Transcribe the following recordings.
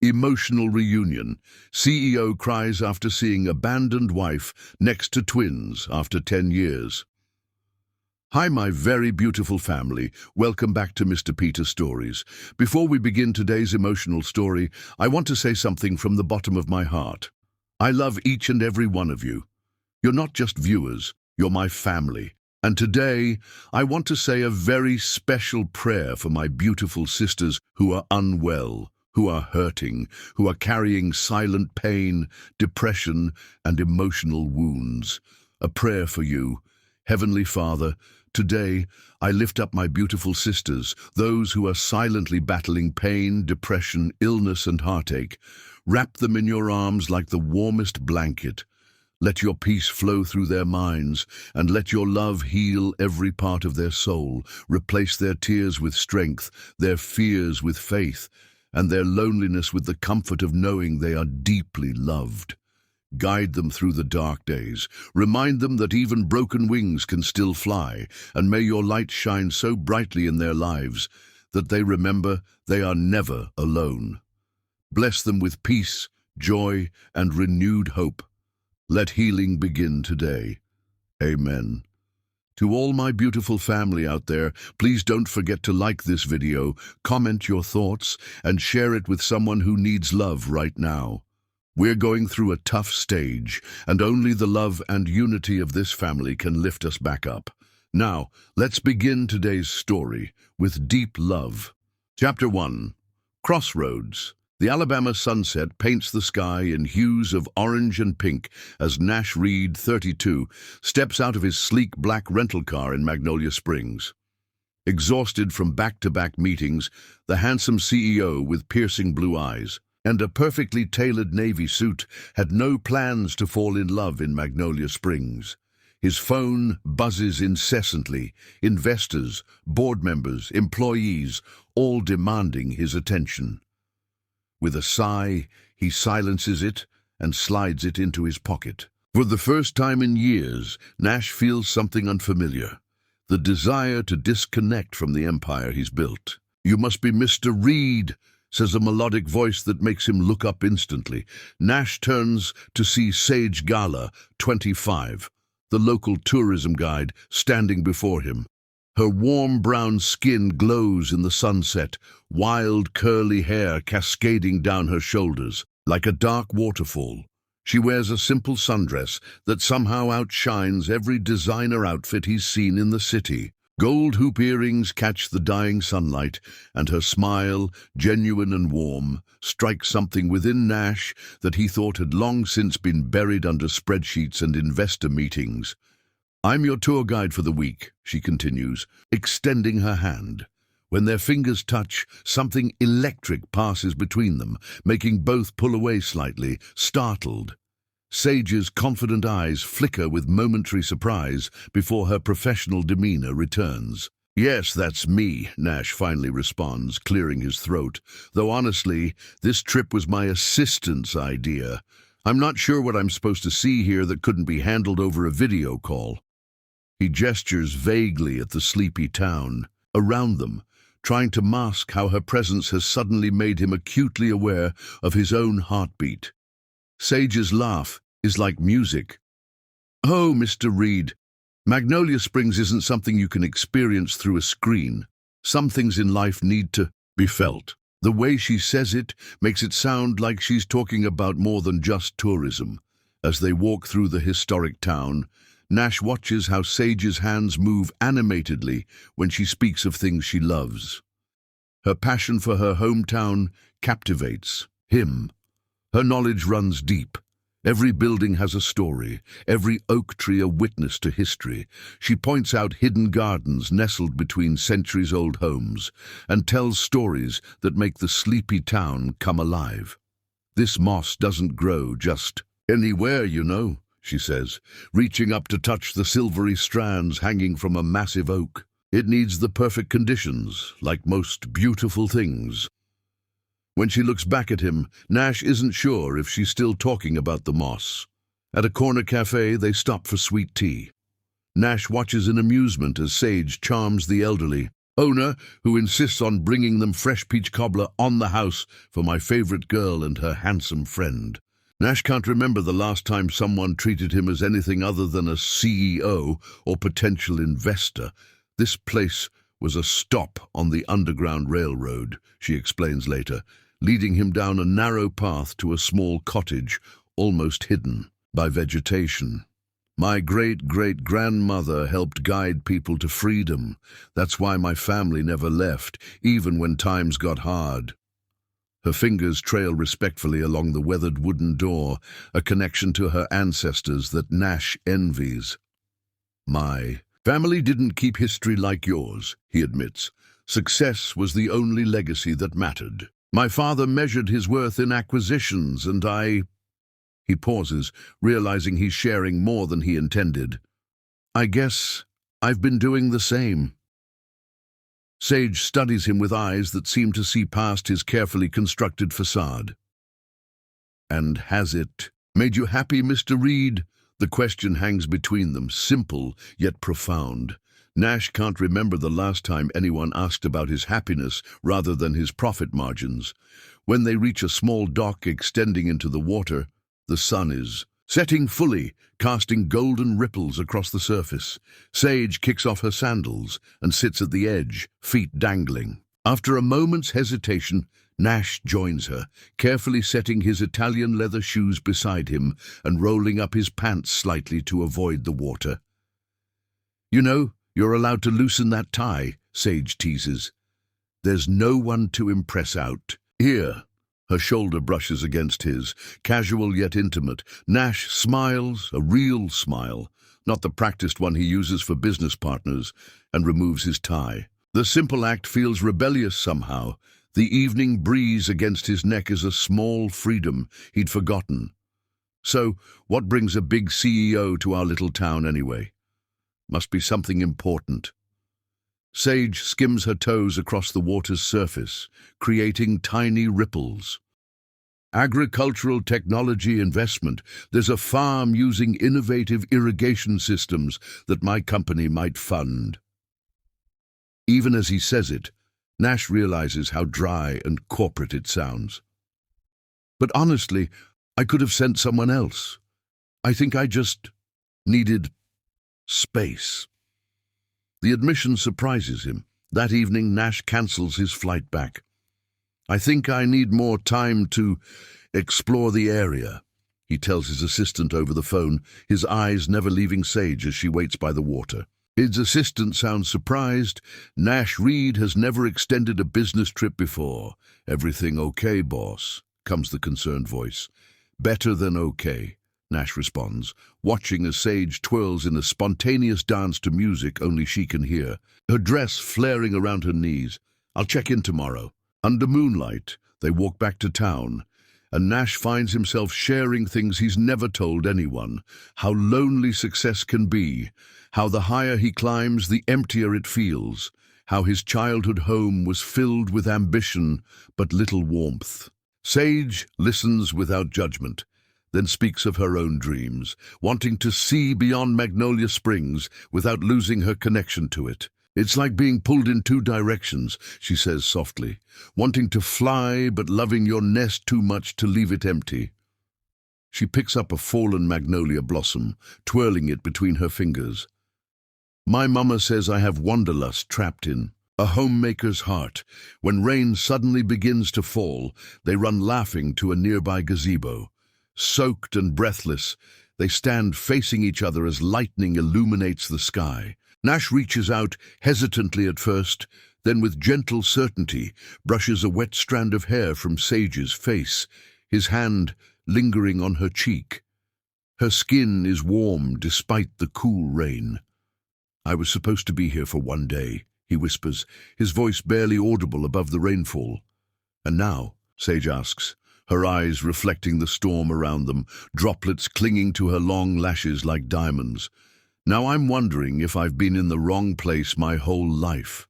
Emotional reunion. CEO cries after seeing abandoned wife next to twins after 10 years. Hi, my very beautiful family. Welcome back to Mr. Peter Stories. Before we begin today's emotional story, I want to say something from the bottom of my heart. I love each and every one of you. You're not just viewers, you're my family. And today, I want to say a very special prayer for my beautiful sisters who are unwell, who are hurting, who are carrying silent pain, depression, and emotional wounds. A prayer for you. Heavenly Father, today I lift up my beautiful sisters, those who are silently battling pain, depression, illness, and heartache. Wrap them in your arms like the warmest blanket. Let your peace flow through their minds, and let your love heal every part of their soul. Replace their tears with strength, their fears with faith, and their loneliness with the comfort of knowing they are deeply loved. Guide them through the dark days. Remind them that even broken wings can still fly, and may your light shine so brightly in their lives that they remember they are never alone. Bless them with peace, joy, and renewed hope. Let healing begin today. Amen. To all my beautiful family out there, please don't forget to like this video, comment your thoughts, and share it with someone who needs love right now. We're going through a tough stage, and only the love and unity of this family can lift us back up. Now, let's begin today's story with deep love. Chapter 1. Crossroads. The Alabama sunset paints the sky in hues of orange and pink as Nash Reed, 32, steps out of his sleek black rental car in Magnolia Springs. Exhausted from back-to-back meetings, the handsome CEO with piercing blue eyes and a perfectly tailored navy suit had no plans to fall in love in Magnolia Springs. His phone buzzes incessantly, investors, board members, employees, all demanding his attention. With a sigh, he silences it and slides it into his pocket. For the first time in years, Nash feels something unfamiliar, the desire to disconnect from the empire he's built. "You must be Mr. Reed," says a melodic voice that makes him look up instantly. Nash turns to see Sage Gala, 25, the local tourism guide, standing before him. Her warm brown skin glows in the sunset, wild curly hair cascading down her shoulders like a dark waterfall. She wears a simple sundress that somehow outshines every designer outfit he's seen in the city. Gold hoop earrings catch the dying sunlight, and her smile, genuine and warm, strikes something within Nash that he thought had long since been buried under spreadsheets and investor meetings. "I'm your tour guide for the week," she continues, extending her hand. When their fingers touch, something electric passes between them, making both pull away slightly, startled. Sage's confident eyes flicker with momentary surprise before her professional demeanor returns. "Yes, that's me," Nash finally responds, clearing his throat. "Though honestly, this trip was my assistant's idea. I'm not sure what I'm supposed to see here that couldn't be handled over a video call." He gestures vaguely at the sleepy town around them, trying to mask how her presence has suddenly made him acutely aware of his own heartbeat. Sage's laugh is like music. "Oh, Mr. Reed, Magnolia Springs isn't something you can experience through a screen. Some things in life need to be felt." The way she says it makes it sound like she's talking about more than just tourism. As they walk through the historic town, Nash watches how Sage's hands move animatedly when she speaks of things she loves. Her passion for her hometown captivates him. Her knowledge runs deep. Every building has a story, every oak tree a witness to history. She points out hidden gardens nestled between centuries-old homes and tells stories that make the sleepy town come alive. "This moss doesn't grow just anywhere, you know," she says, reaching up to touch the silvery strands hanging from a massive oak. "It needs the perfect conditions, like most beautiful things." When she looks back at him, Nash isn't sure if she's still talking about the moss. At a corner cafe, they stop for sweet tea. Nash watches in amusement as Sage charms the elderly, owner who insists on bringing them fresh peach cobbler on the house for my favorite girl and her handsome friend. Nash can't remember the last time someone treated him as anything other than a CEO or potential investor. This place was a stop on the Underground Railroad, she explains later, leading him down a narrow path to a small cottage, almost hidden by vegetation. My great-great-grandmother helped guide people to freedom. That's why my family never left, even when times got hard. Her fingers trail respectfully along the weathered wooden door, a connection to her ancestors that Nash envies. My family didn't keep history like yours, he admits. Success was the only legacy that mattered. My father measured his worth in acquisitions, and He pauses, realizing he's sharing more than he intended. I guess I've been doing the same. Sage studies him with eyes that seem to see past his carefully constructed facade. And has it made you happy, Mr. Reed? The question hangs between them, simple yet profound. Nash can't remember the last time anyone asked about his happiness rather than his profit margins. When they reach a small dock extending into the water, the sun is setting fully, casting golden ripples across the surface. Sage kicks off her sandals and sits at the edge, feet dangling. After a moment's hesitation, Nash joins her, carefully setting his Italian leather shoes beside him and rolling up his pants slightly to avoid the water. You know, you're allowed to loosen that tie, Sage teases. There's no one to impress out. Here. Her shoulder brushes against his, casual yet intimate. Nash smiles, a real smile, not the practiced one he uses for business partners, and removes his tie. The simple act feels rebellious somehow. The evening breeze against his neck is a small freedom he'd forgotten. So, what brings a big CEO to our little town anyway? Must be something important. Sage skims her toes across the water's surface, creating tiny ripples. Agricultural technology investment. There's a farm using innovative irrigation systems that my company might fund. Even as he says it, Nash realizes how dry and corporate it sounds. But honestly, I could have sent someone else. I think I just needed space. The admission surprises him. That evening, Nash cancels his flight back. I think I need more time to explore the area, he tells his assistant over the phone, his eyes never leaving Sage as she waits by the water. His assistant sounds surprised. Nash Reed has never extended a business trip before. Everything okay, boss? Comes the concerned voice. Better than okay, Nash responds, watching as Sage twirls in a spontaneous dance to music only she can hear, her dress flaring around her knees. I'll check in tomorrow. Under moonlight, they walk back to town, and Nash finds himself sharing things he's never told anyone. How lonely success can be, how the higher he climbs, the emptier it feels, how his childhood home was filled with ambition but little warmth. Sage listens without judgment, then speaks of her own dreams, wanting to see beyond Magnolia Springs without losing her connection to it. It's like being pulled in two directions, she says softly, wanting to fly but loving your nest too much to leave it empty. She picks up a fallen magnolia blossom, twirling it between her fingers. My mama says I have wanderlust trapped in a homemaker's heart. When rain suddenly begins to fall, they run laughing to a nearby gazebo. Soaked and breathless, they stand facing each other as lightning illuminates the sky. Nash reaches out, hesitantly at first, then with gentle certainty brushes a wet strand of hair from Sage's face, his hand lingering on her cheek. Her skin is warm despite the cool rain. I was supposed to be here for one day, he whispers, his voice barely audible above the rainfall. And now, Sage asks, her eyes reflecting the storm around them, droplets clinging to her long lashes like diamonds. Now I'm wondering if I've been in the wrong place my whole life.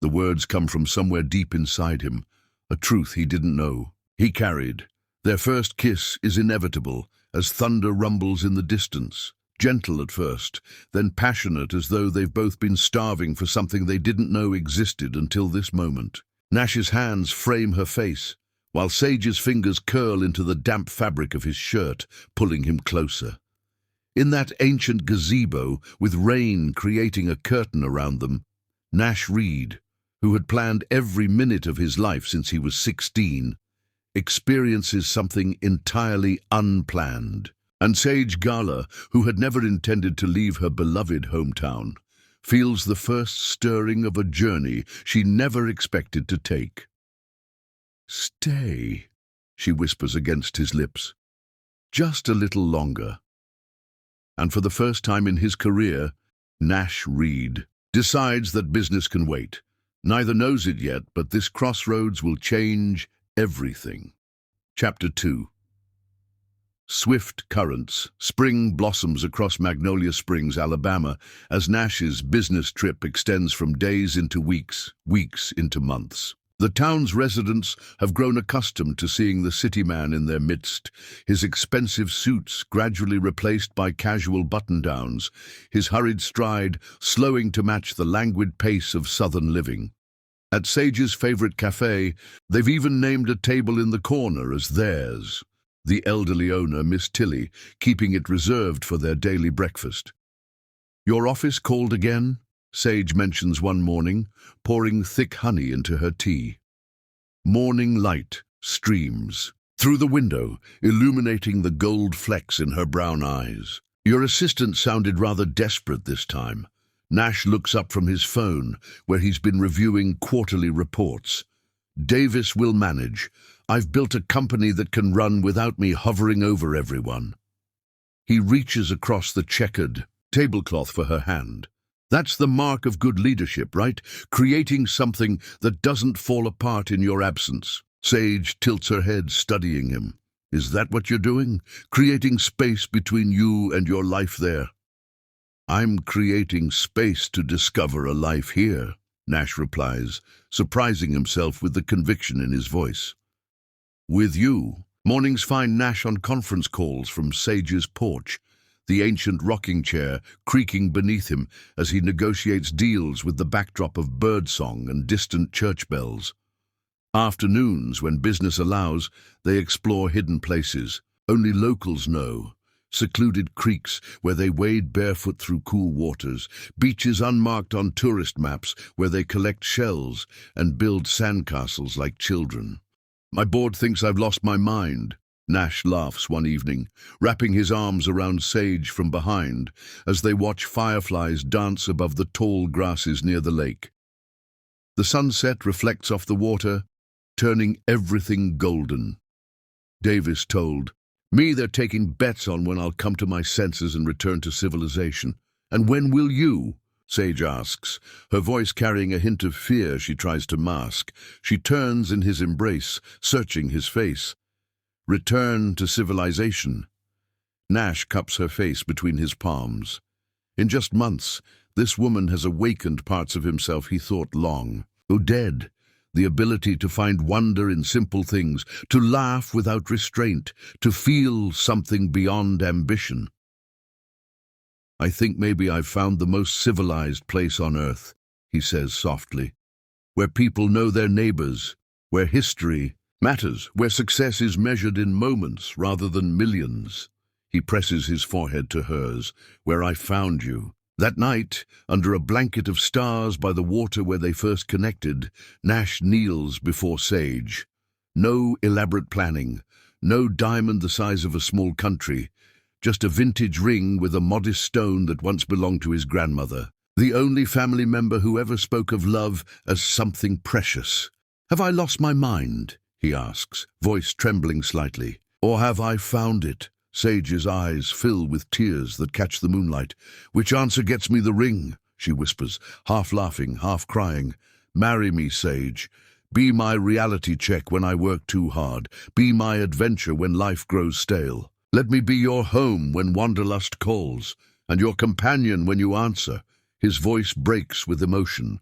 The words come from somewhere deep inside him, a truth he didn't know. He carried. Their first kiss is inevitable, as thunder rumbles in the distance. gentle at first, then passionate as though they've both been starving for something they didn't know existed until this moment. Nash's hands frame her face, while Sage's fingers curl into the damp fabric of his shirt, pulling him closer. In that ancient gazebo, with rain creating a curtain around them, Nash Reed, who had planned every minute of his life since he was 16, experiences something entirely unplanned. And Sage Gala, who had never intended to leave her beloved hometown, feels the first stirring of a journey she never expected to take. "Stay," she whispers against his lips. "Just a little longer." And for the first time in his career, Nash Reed decides that business can wait. Neither knows it yet, but this crossroads will change everything. Chapter 2. Swift currents, spring blossoms across Magnolia Springs, Alabama, as Nash's business trip extends from days into weeks, weeks into months. The town's residents have grown accustomed to seeing the city man in their midst, his expensive suits gradually replaced by casual button-downs, his hurried stride slowing to match the languid pace of southern living. At Sage's favorite cafe, they've even named a table in the corner as theirs, the elderly owner, Miss Tilly, keeping it reserved for their daily breakfast. "Your office called again?" Sage mentions one morning, pouring thick honey into her tea. Morning light streams through the window, illuminating the gold flecks in her brown eyes. "Your assistant sounded rather desperate this time." Nash looks up from his phone, where he's been reviewing quarterly reports. "Davis will manage. I've built a company that can run without me hovering over everyone." He reaches across the checkered tablecloth for her hand. "That's the mark of good leadership, right? Creating something that doesn't fall apart in your absence." Sage tilts her head, studying him. "Is that what you're doing? Creating space between you and your life there?" "I'm creating space to discover a life here," Nash replies, surprising himself with the conviction in his voice. "With you." Mornings find Nash on conference calls from Sage's porch, the ancient rocking chair creaking beneath him as he negotiates deals with the backdrop of birdsong and distant church bells. Afternoons, when business allows, they explore hidden places only locals know, secluded creeks where they wade barefoot through cool waters, beaches unmarked on tourist maps where they collect shells and build sandcastles like children. "My board thinks I've lost my mind," Nash laughs one evening, wrapping his arms around Sage from behind as they watch fireflies dance above the tall grasses near the lake. The sunset reflects off the water, turning everything golden. Davis told, "Me they're taking bets on when I'll come to my senses and return to civilization." "And when will you?" Sage asks, her voice carrying a hint of fear she tries to mask. She turns in his embrace, searching his face. "Return to civilization." Nash cups her face between his palms. In just months, this woman has awakened parts of himself he thought long dead. The ability to find wonder in simple things, to laugh without restraint, to feel something beyond ambition. "I think maybe I've found the most civilized place on earth," he says softly, "where people know their neighbors, where history matters, where success is measured in moments rather than millions." He presses his forehead to hers. "Where I found you." That night, under a blanket of stars by the water where they first connected, Nash kneels before Sage. No elaborate planning, no diamond the size of a small country, just a vintage ring with a modest stone that once belonged to his grandmother, the only family member who ever spoke of love as something precious. "Have I lost my mind?" he asks, voice trembling slightly. "Or have I found it?" Sage's eyes fill with tears that catch the moonlight. "Which answer gets me the ring?" she whispers, half laughing, half crying. "Marry me, Sage. Be my reality check when I work too hard. Be my adventure when life grows stale. Let me be your home when wanderlust calls, and your companion when you answer." His voice breaks with emotion.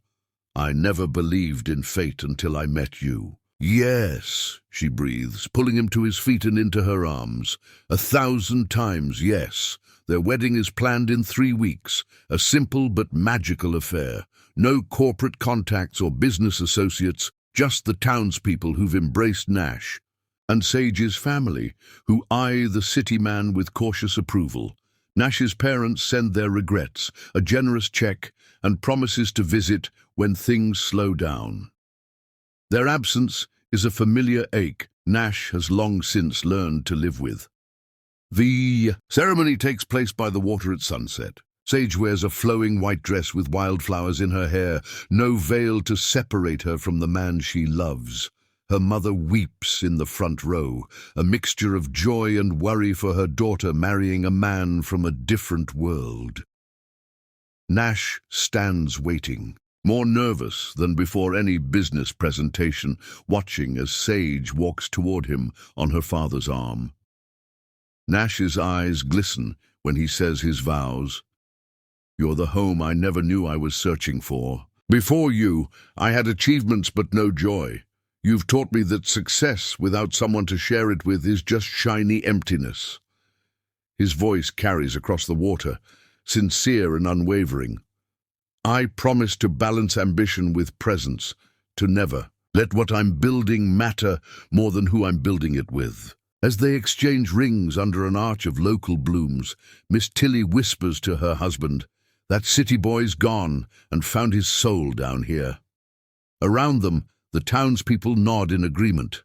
"I never believed in fate until I met you." Yes, she breathes, pulling him to his feet and into her arms. 1,000 times yes. Their wedding is planned in 3 weeks, a simple but magical affair. No corporate contacts or business associates, just the townspeople who've embraced Nash. And Sage's family, who eye the city man with cautious approval. Nash's parents send their regrets, a generous check, and promises to visit when things slow down. Their absence is a familiar ache Nash has long since learned to live with. The ceremony takes place by the water at sunset. Sage wears a flowing white dress with wildflowers in her hair, no veil to separate her from the man she loves. Her mother weeps in the front row, a mixture of joy and worry for her daughter marrying a man from a different world. Nash stands waiting, more nervous than before any business presentation, watching as Sage walks toward him on her father's arm. Nash's eyes glisten when he says his vows. "You're the home I never knew I was searching for. Before you, I had achievements but no joy. You've taught me that success without someone to share it with is just shiny emptiness." His voice carries across the water, sincere and unwavering. "I promise to balance ambition with presence, to never let what I'm building matter more than who I'm building it with." As they exchange rings under an arch of local blooms, Miss Tilly whispers to her husband, "That city boy's gone and found his soul down here." Around them, the townspeople nod in agreement.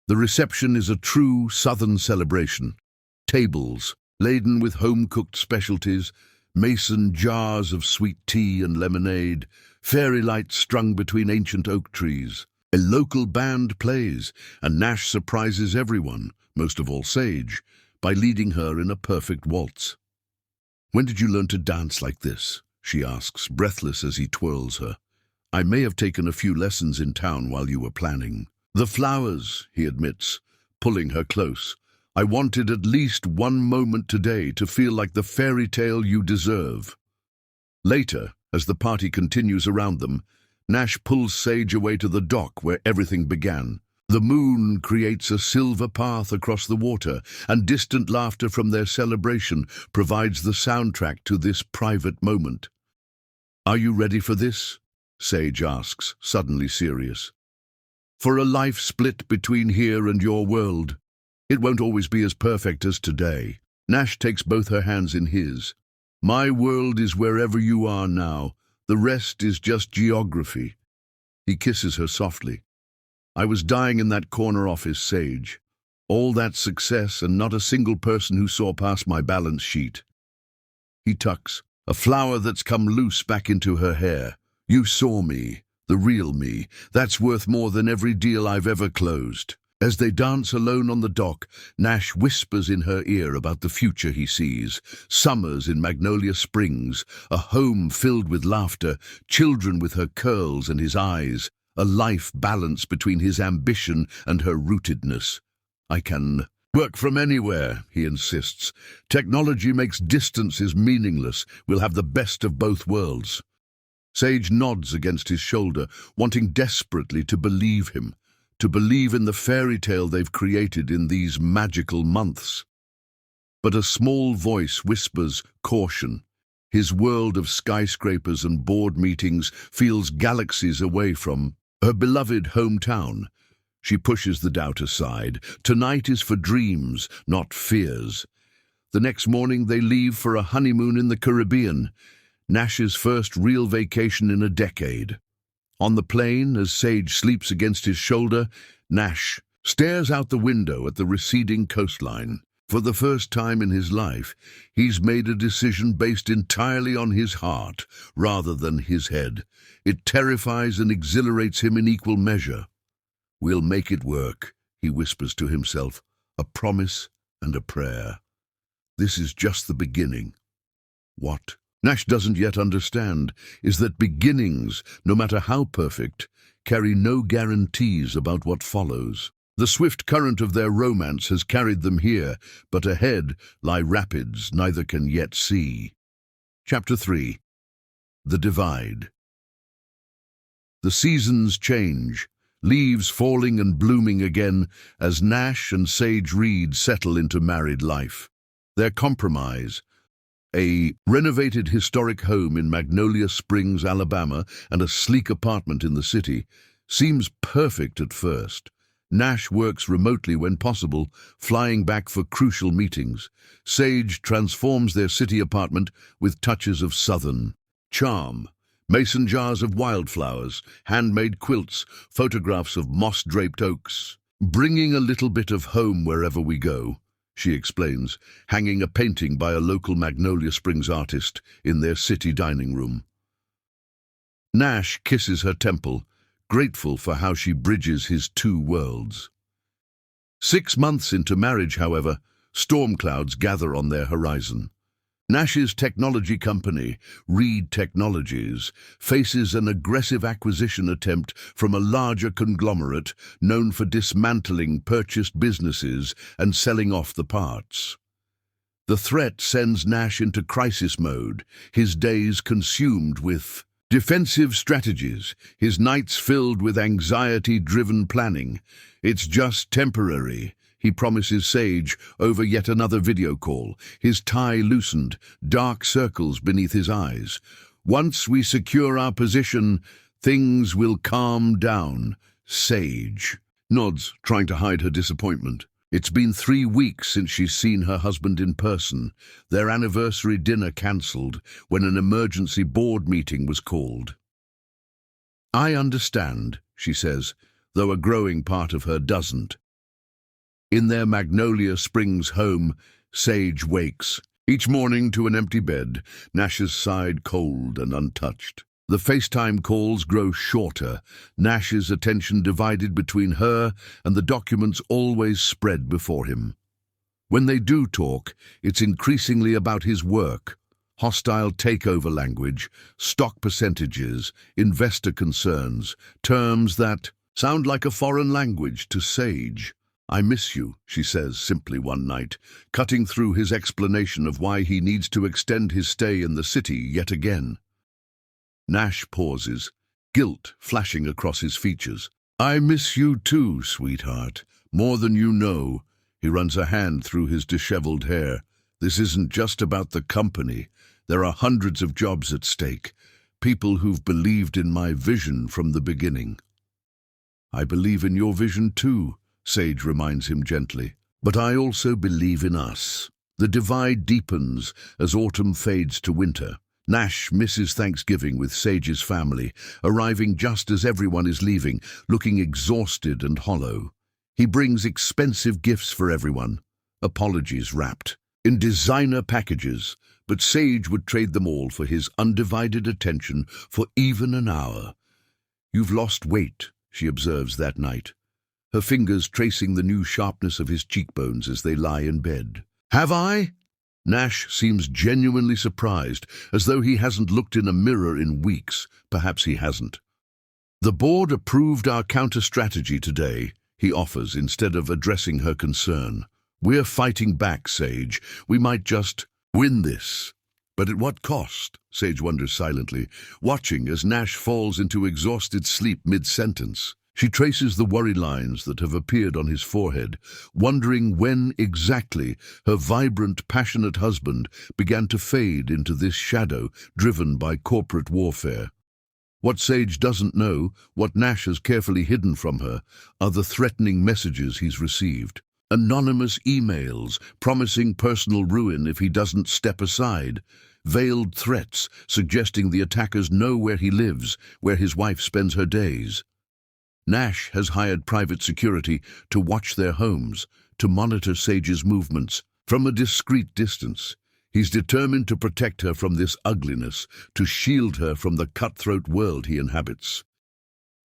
The reception is a true southern celebration. Tables, laden with home-cooked specialties, mason jars of sweet tea and lemonade, fairy lights strung between ancient oak trees. A local band plays, and Nash surprises everyone, most of all Sage, by leading her in a perfect waltz. "When did you learn to dance like this?" she asks, breathless as he twirls her. "I may have taken a few lessons in town while you were planning." "The flowers," he admits, pulling her close. "I wanted at least one moment today to feel like the fairy tale you deserve." Later, as the party continues around them, Nash pulls Sage away to the dock where everything began. The moon creates a silver path across the water, and distant laughter from their celebration provides the soundtrack to this private moment. "Are you ready for this?" Sage asks, suddenly serious. "For a life split between here and your world. It won't always be as perfect as today." Nash takes both her hands in his. "My world is wherever you are now. The rest is just geography." He kisses her softly. "I was dying in that corner office, Sage. All that success and not a single person who saw past my balance sheet." He tucks a flower that's come loose back into her hair. "You saw me, the real me. That's worth more than every deal I've ever closed." As they dance alone on the dock, Nash whispers in her ear about the future he sees. Summers in Magnolia Springs, a home filled with laughter, children with her curls and his eyes, a life balance between his ambition and her rootedness. "I can work from anywhere," he insists. "Technology makes distances meaningless. We'll have the best of both worlds." Sage nods against his shoulder, wanting desperately to believe him, to believe in the fairy tale they've created in these magical months. But a small voice whispers caution. His world of skyscrapers and board meetings feels galaxies away from her beloved hometown. She pushes the doubt aside. Tonight is for dreams, not fears. The next morning they leave for a honeymoon in the Caribbean, Nash's first real vacation in a decade. On the plane, as Sage sleeps against his shoulder, Nash stares out the window at the receding coastline. For the first time in his life, he's made a decision based entirely on his heart, rather than his head. It terrifies and exhilarates him in equal measure. "We'll make it work," he whispers to himself, a promise and a prayer. This is just the beginning. What Nash doesn't yet understand is that beginnings, no matter how perfect, carry no guarantees about what follows. The swift current of their romance has carried them here, but ahead lie rapids neither can yet see. Chapter 3. The Divide. The seasons change. leaves falling and blooming again as Nash and Sage Reed settle into married life. Their compromise, a renovated historic home in Magnolia Springs, Alabama, and a sleek apartment in the city, seems perfect at first. Nash works remotely when possible, flying back for crucial meetings. Sage transforms their city apartment with touches of Southern charm. Mason jars of wildflowers, handmade quilts, photographs of moss-draped oaks. Bringing a little bit of home wherever we go, she explains, hanging a painting by a local Magnolia Springs artist in their city dining room. Nash kisses her temple, grateful for how she bridges his two worlds. 6 months into marriage, however, storm clouds gather on their horizon. Nash's technology company, Reed Technologies, faces an aggressive acquisition attempt from a larger conglomerate known for dismantling purchased businesses and selling off the parts. The threat sends Nash into crisis mode, his days consumed with defensive strategies, his nights filled with anxiety-driven planning. It's just temporary, he promises Sage over yet another video call, his tie loosened, dark circles beneath his eyes. Once we secure our position, things will calm down. Sage nods, trying to hide her disappointment. It's been 3 weeks since she's seen her husband in person, their anniversary dinner cancelled when an emergency board meeting was called. I understand, she says, though a growing part of her doesn't. In their Magnolia Springs home, Sage wakes, each morning to an empty bed, Nash's side cold and untouched. The FaceTime calls grow shorter, Nash's attention divided between her and the documents always spread before him. When they do talk, it's increasingly about his work, hostile takeover language, stock percentages, investor concerns, terms that sound like a foreign language to Sage. I miss you, she says simply one night, cutting through his explanation of why he needs to extend his stay in the city yet again. Nash pauses, guilt flashing across his features. I miss you too, sweetheart, more than you know. He runs a hand through his disheveled hair. This isn't just about the company. There are hundreds of jobs at stake, people who've believed in my vision from the beginning. I believe in your vision too, Sage reminds him gently. But I also believe in us. The divide deepens as autumn fades to winter. Nash misses Thanksgiving with Sage's family, arriving just as everyone is leaving, looking exhausted and hollow. He brings expensive gifts for everyone, apologies wrapped in designer packages, but Sage would trade them all for his undivided attention for even an hour. You've lost weight, she observes that night, her fingers tracing the new sharpness of his cheekbones as they lie in bed. Have I? Nash seems genuinely surprised, as though he hasn't looked in a mirror in weeks. Perhaps he hasn't. The board approved our counter-strategy today, he offers, instead of addressing her concern. We're fighting back, Sage. We might just win this. But at what cost? Sage wonders silently, watching as Nash falls into exhausted sleep mid-sentence. She traces the worry lines that have appeared on his forehead, wondering when exactly her vibrant, passionate husband began to fade into this shadow driven by corporate warfare. What Sage doesn't know, what Nash has carefully hidden from her, are the threatening messages he's received. Anonymous emails promising personal ruin if he doesn't step aside. Veiled threats suggesting the attackers know where he lives, where his wife spends her days. Nash has hired private security to watch their homes, to monitor Sage's movements from a discreet distance. He's determined to protect her from this ugliness, to shield her from the cutthroat world he inhabits.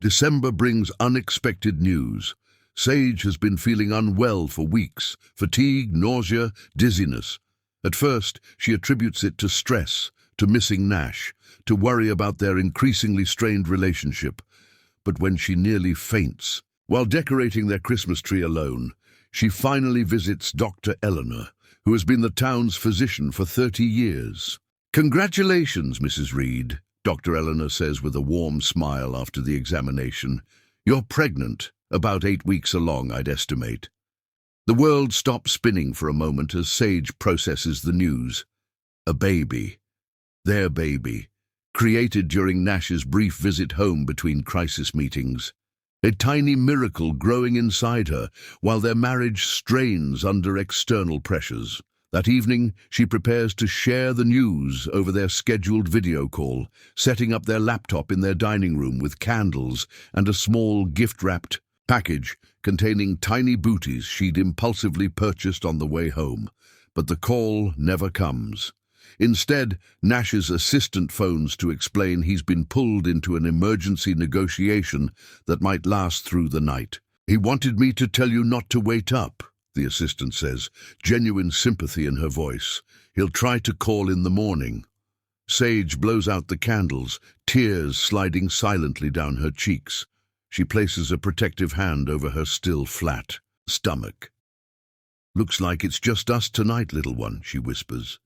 December brings unexpected news. Sage has been feeling unwell for weeks, fatigue, nausea, dizziness. At first, she attributes it to stress, to missing Nash, to worry about their increasingly strained relationship. But when she nearly faints, while decorating their Christmas tree alone, she finally visits Dr. Eleanor, who has been the town's physician for 30 years. Congratulations, Mrs. Reed, Dr. Eleanor says with a warm smile after the examination. "You're pregnant, about 8 weeks along, I'd estimate." The world stops spinning for a moment as Sage processes the news. A baby. Their baby. Created during Nash's brief visit home between crisis meetings. A tiny miracle growing inside her while their marriage strains under external pressures. That evening, she prepares to share the news over their scheduled video call, setting up their laptop in their dining room with candles and a small gift-wrapped package containing tiny booties she'd impulsively purchased on the way home. But the call never comes. Instead, Nash's assistant phones to explain he's been pulled into an emergency negotiation that might last through the night. "He wanted me to tell you not to wait up," the assistant says, genuine sympathy in her voice. "He'll try to call in the morning." Sage blows out the candles, tears sliding silently down her cheeks. She places a protective hand over her still flat stomach. "Looks like it's just us tonight, little one," she whispers.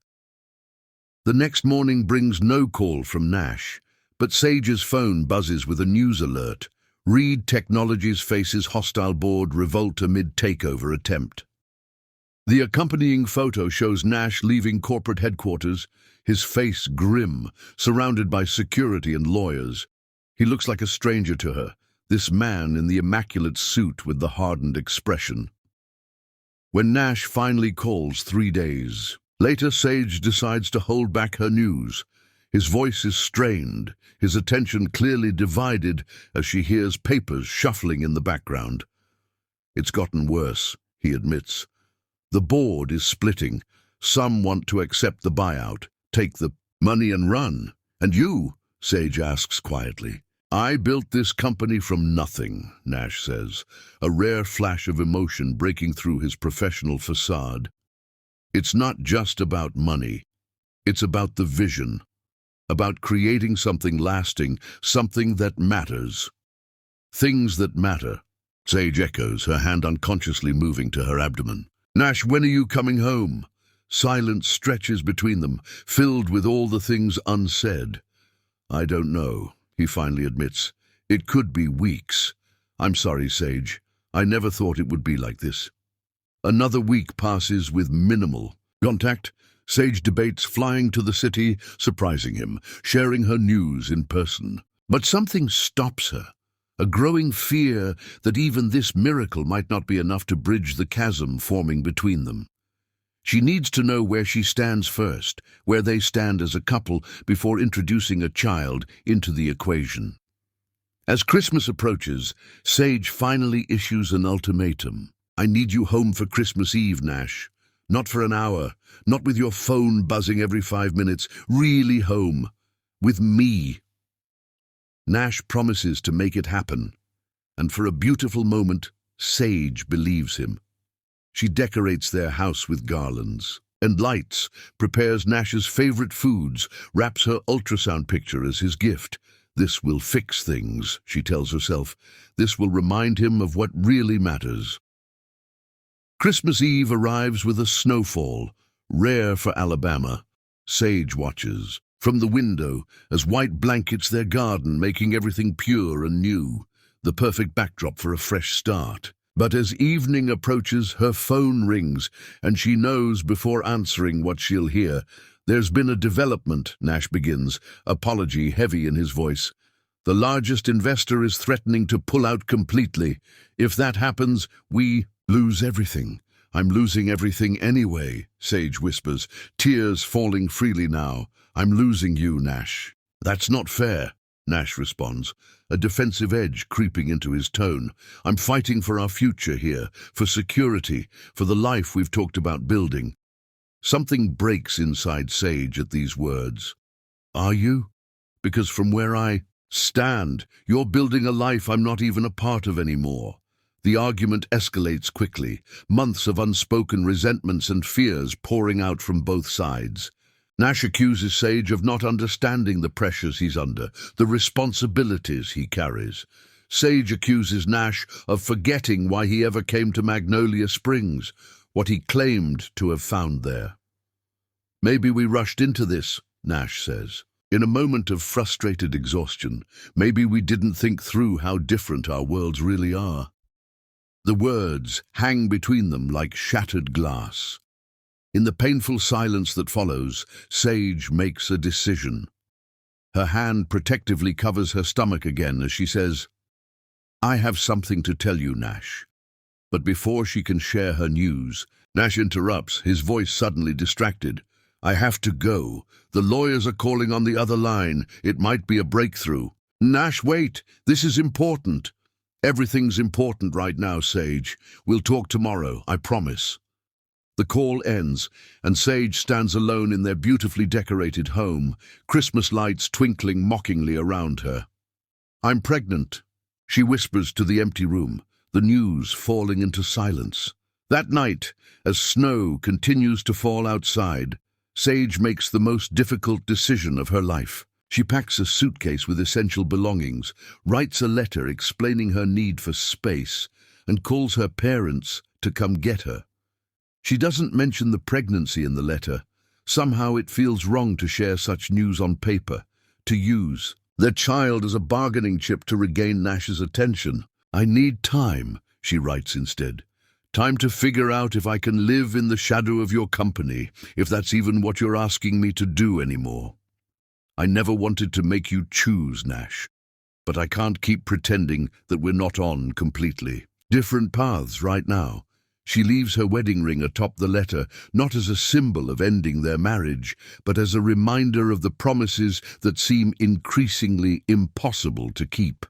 The next morning brings no call from Nash, but Sage's phone buzzes with a news alert. Reed Technologies faces hostile board revolt amid takeover attempt. The accompanying photo shows Nash leaving corporate headquarters, his face grim, surrounded by security and lawyers. He looks like a stranger to her, this man in the immaculate suit with the hardened expression. When Nash finally calls 3 days later, Sage decides to hold back her news. His voice is strained, his attention clearly divided as she hears papers shuffling in the background. "It's gotten worse," he admits. "The board is splitting. Some want to accept the buyout, take the money and run. And you?" Sage asks quietly. "I built this company from nothing," Nash says, a rare flash of emotion breaking through his professional facade. "It's not just about money. It's about the vision, about creating something lasting, something that matters." "Things that matter," Sage echoes, her hand unconsciously moving to her abdomen. "Nash, when are you coming home?" Silence stretches between them, filled with all the things unsaid. "I don't know," he finally admits. "It could be weeks. I'm sorry, Sage. I never thought it would be like this." Another week passes with minimal contact. Sage debates flying to the city, surprising him, sharing her news in person. But something stops her, a growing fear that even this miracle might not be enough to bridge the chasm forming between them. She needs to know where she stands first, where they stand as a couple before introducing a child into the equation. As Christmas approaches, Sage finally issues an ultimatum. "I need you home for Christmas Eve, Nash. Not for an hour, not with your phone buzzing every 5 minutes, really home. With me." Nash promises to make it happen, and for a beautiful moment, Sage believes him. She decorates their house with garlands and lights, prepares Nash's favorite foods, wraps her ultrasound picture as his gift. "This will fix things," she tells herself. "This will remind him of what really matters." Christmas Eve arrives with a snowfall, rare for Alabama. Sage watches from the window as white blankets their garden, making everything pure and new, the perfect backdrop for a fresh start. But as evening approaches, her phone rings, and she knows before answering what she'll hear. "There's been a development," Nash begins, apology heavy in his voice. "The largest investor is threatening to pull out completely. If that happens, we lose everything." "I'm losing everything anyway," Sage whispers, tears falling freely now. "I'm losing you, Nash." "That's not fair," Nash responds, a defensive edge creeping into his tone. "I'm fighting for our future here, for security, for the life we've talked about building." Something breaks inside Sage at these words. "Are you? Because from where I stand, you're building a life I'm not even a part of anymore." The argument escalates quickly, months of unspoken resentments and fears pouring out from both sides. Nash accuses Sage of not understanding the pressures he's under, the responsibilities he carries. Sage accuses Nash of forgetting why he ever came to Magnolia Springs, what he claimed to have found there. "Maybe we rushed into this," Nash says. In a moment of frustrated exhaustion, maybe we didn't think through how different our worlds really are. The words hang between them like shattered glass. In the painful silence that follows, Sage makes a decision. Her hand protectively covers her stomach again as she says, "I have something to tell you, Nash." But before she can share her news, Nash interrupts, his voice suddenly distracted. "I have to go. The lawyers are calling on the other line. It might be a breakthrough." "Nash, wait. This is important." "Everything's important right now, Sage. We'll talk tomorrow, I promise." The call ends, and Sage stands alone in their beautifully decorated home, Christmas lights twinkling mockingly around her. "I'm pregnant," she whispers to the empty room, the news falling into silence. That night, as snow continues to fall outside, Sage makes the most difficult decision of her life. She packs a suitcase with essential belongings, writes a letter explaining her need for space, and calls her parents to come get her. She doesn't mention the pregnancy in the letter. Somehow it feels wrong to share such news on paper, to use their child as a bargaining chip to regain Nash's attention. "I need time," she writes instead. "Time to figure out if I can live in the shadow of your company, if that's even what you're asking me to do anymore. I never wanted to make you choose, Nash, but I can't keep pretending that we're not on completely. Different paths right now." She leaves her wedding ring atop the letter, not as a symbol of ending their marriage, but as a reminder of the promises that seem increasingly impossible to keep.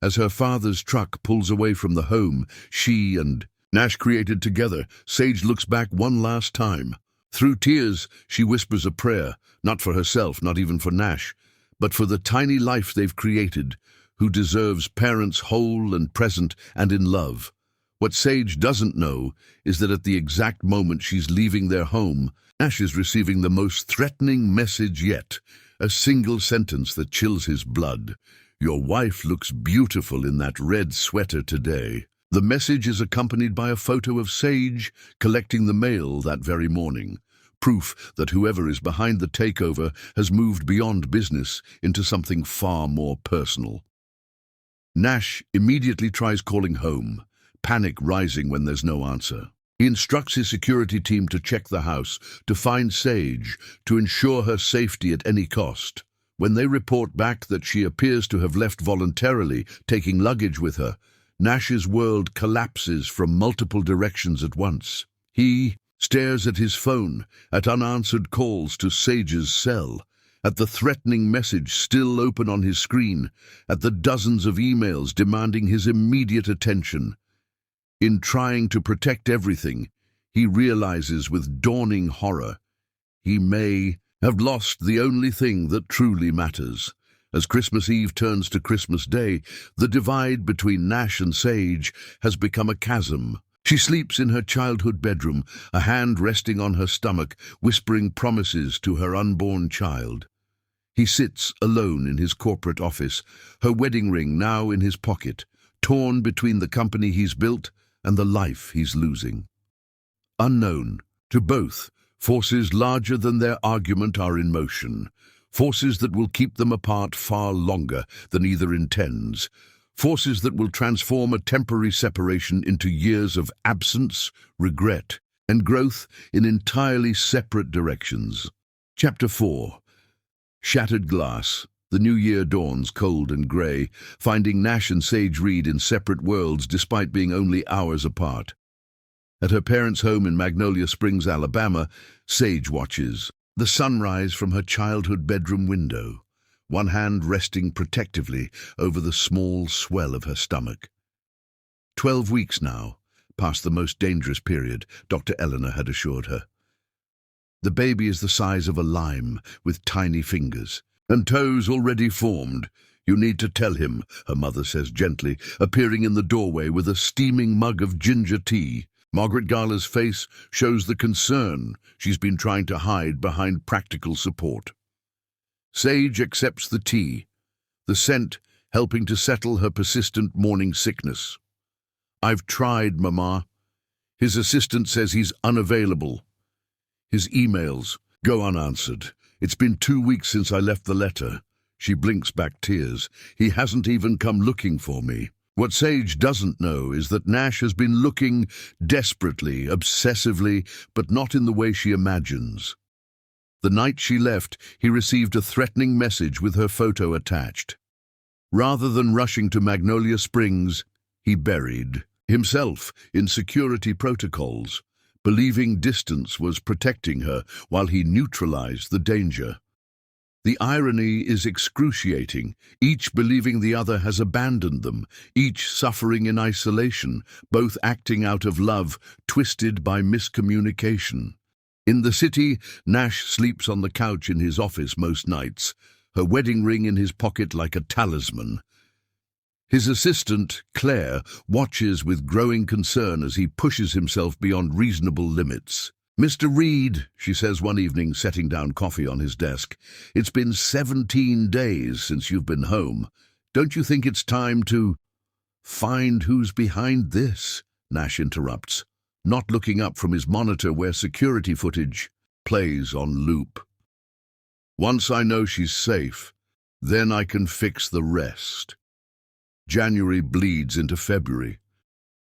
As her father's truck pulls away from the home she and Nash created together, Sage looks back one last time. Through tears, she whispers a prayer, not for herself, not even for Nash, but for the tiny life they've created, who deserves parents whole and present and in love. What Sage doesn't know is that at the exact moment she's leaving their home, Nash is receiving the most threatening message yet, a single sentence that chills his blood. "Your wife looks beautiful in that red sweater today." The message is accompanied by a photo of Sage collecting the mail that very morning, proof that whoever is behind the takeover has moved beyond business into something far more personal. Nash immediately tries calling home, panic rising when there's no answer. He instructs his security team to check the house, to find Sage, to ensure her safety at any cost. When they report back that she appears to have left voluntarily, taking luggage with her, Nash's world collapses from multiple directions at once. He stares at his phone, at unanswered calls to Sage's cell, at the threatening message still open on his screen, at the dozens of emails demanding his immediate attention. In trying to protect everything, he realizes with dawning horror he may have lost the only thing that truly matters. As Christmas Eve turns to Christmas Day, the divide between Nash and Sage has become a chasm. She sleeps in her childhood bedroom, a hand resting on her stomach, whispering promises to her unborn child. He sits alone in his corporate office, her wedding ring now in his pocket, torn between the company he's built and the life he's losing. Unknown to both, forces larger than their argument are in motion, forces that will keep them apart far longer than either intends, forces that will transform a temporary separation into years of absence, regret, and growth in entirely separate directions. Chapter 4. Shattered Glass. The new year dawns cold and grey, finding Nash and Sage Reed in separate worlds despite being only hours apart. At her parents' home in Magnolia Springs, Alabama, Sage watches the sunrise from her childhood bedroom window, one hand resting protectively over the small swell of her stomach. 12 weeks now, past the most dangerous period, Dr. Eleanor had assured her. The baby is the size of a lime, with tiny fingers and toes already formed. "You need to tell him," her mother says gently, appearing in the doorway with a steaming mug of ginger tea. Margaret Garler's face shows the concern she's been trying to hide behind practical support. Sage accepts the tea, the scent helping to settle her persistent morning sickness. "I've tried, Mama. His assistant says he's unavailable. His emails go unanswered. It's been 2 weeks since I left the letter. She blinks back tears. He hasn't even come looking for me. What Sage doesn't know is that Nash has been looking desperately, obsessively, but not in the way she imagines. The night she left, he received a threatening message with her photo attached. Rather than rushing to Magnolia Springs, he buried himself in security protocols, believing distance was protecting her while he neutralized the danger. The irony is excruciating, each believing the other has abandoned them, each suffering in isolation, both acting out of love, twisted by miscommunication. In the city, Nash sleeps on the couch in his office most nights, her wedding ring in his pocket like a talisman. His assistant, Claire, watches with growing concern as he pushes himself beyond reasonable limits. "Mr. Reed," she says one evening, setting down coffee on his desk, "it's been 17 days since you've been home. Don't you think it's time to—" "Find who's behind this," Nash interrupts, not looking up from his monitor where security footage plays on loop. "Once I know she's safe, then I can fix the rest." January bleeds into February.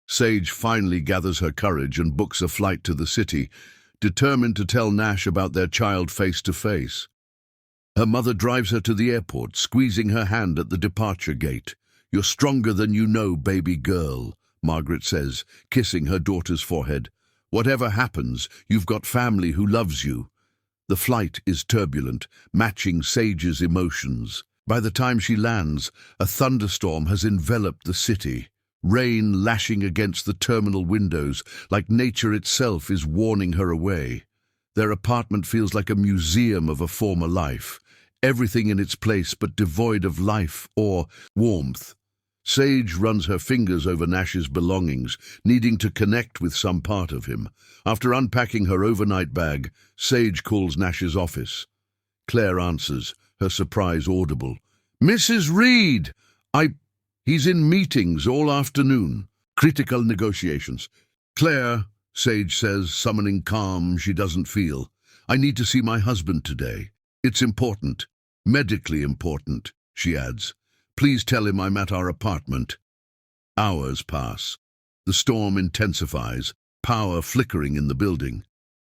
Sage finally gathers her courage and books a flight to the city, determined to tell Nash about their child face to face. Her mother drives her to the airport, squeezing her hand at the departure gate. "You're stronger than you know, baby girl," Margaret says, kissing her daughter's forehead. "Whatever happens, you've got family who loves you." The flight is turbulent, matching Sage's emotions. By the time she lands, a thunderstorm has enveloped the city, rain lashing against the terminal windows, like nature itself is warning her away. Their apartment feels like a museum of a former life, everything in its place but devoid of life or warmth. Sage runs her fingers over Nash's belongings, needing to connect with some part of him. After unpacking her overnight bag, Sage calls Nash's office. Claire answers, her surprise audible. "Mrs. Reed! He's in meetings all afternoon. Critical negotiations." "Claire," Sage says, summoning calm she doesn't feel, "I need to see my husband today. It's important. Medically important," she adds. "Please tell him I'm at our apartment." Hours pass. The storm intensifies, power flickering in the building.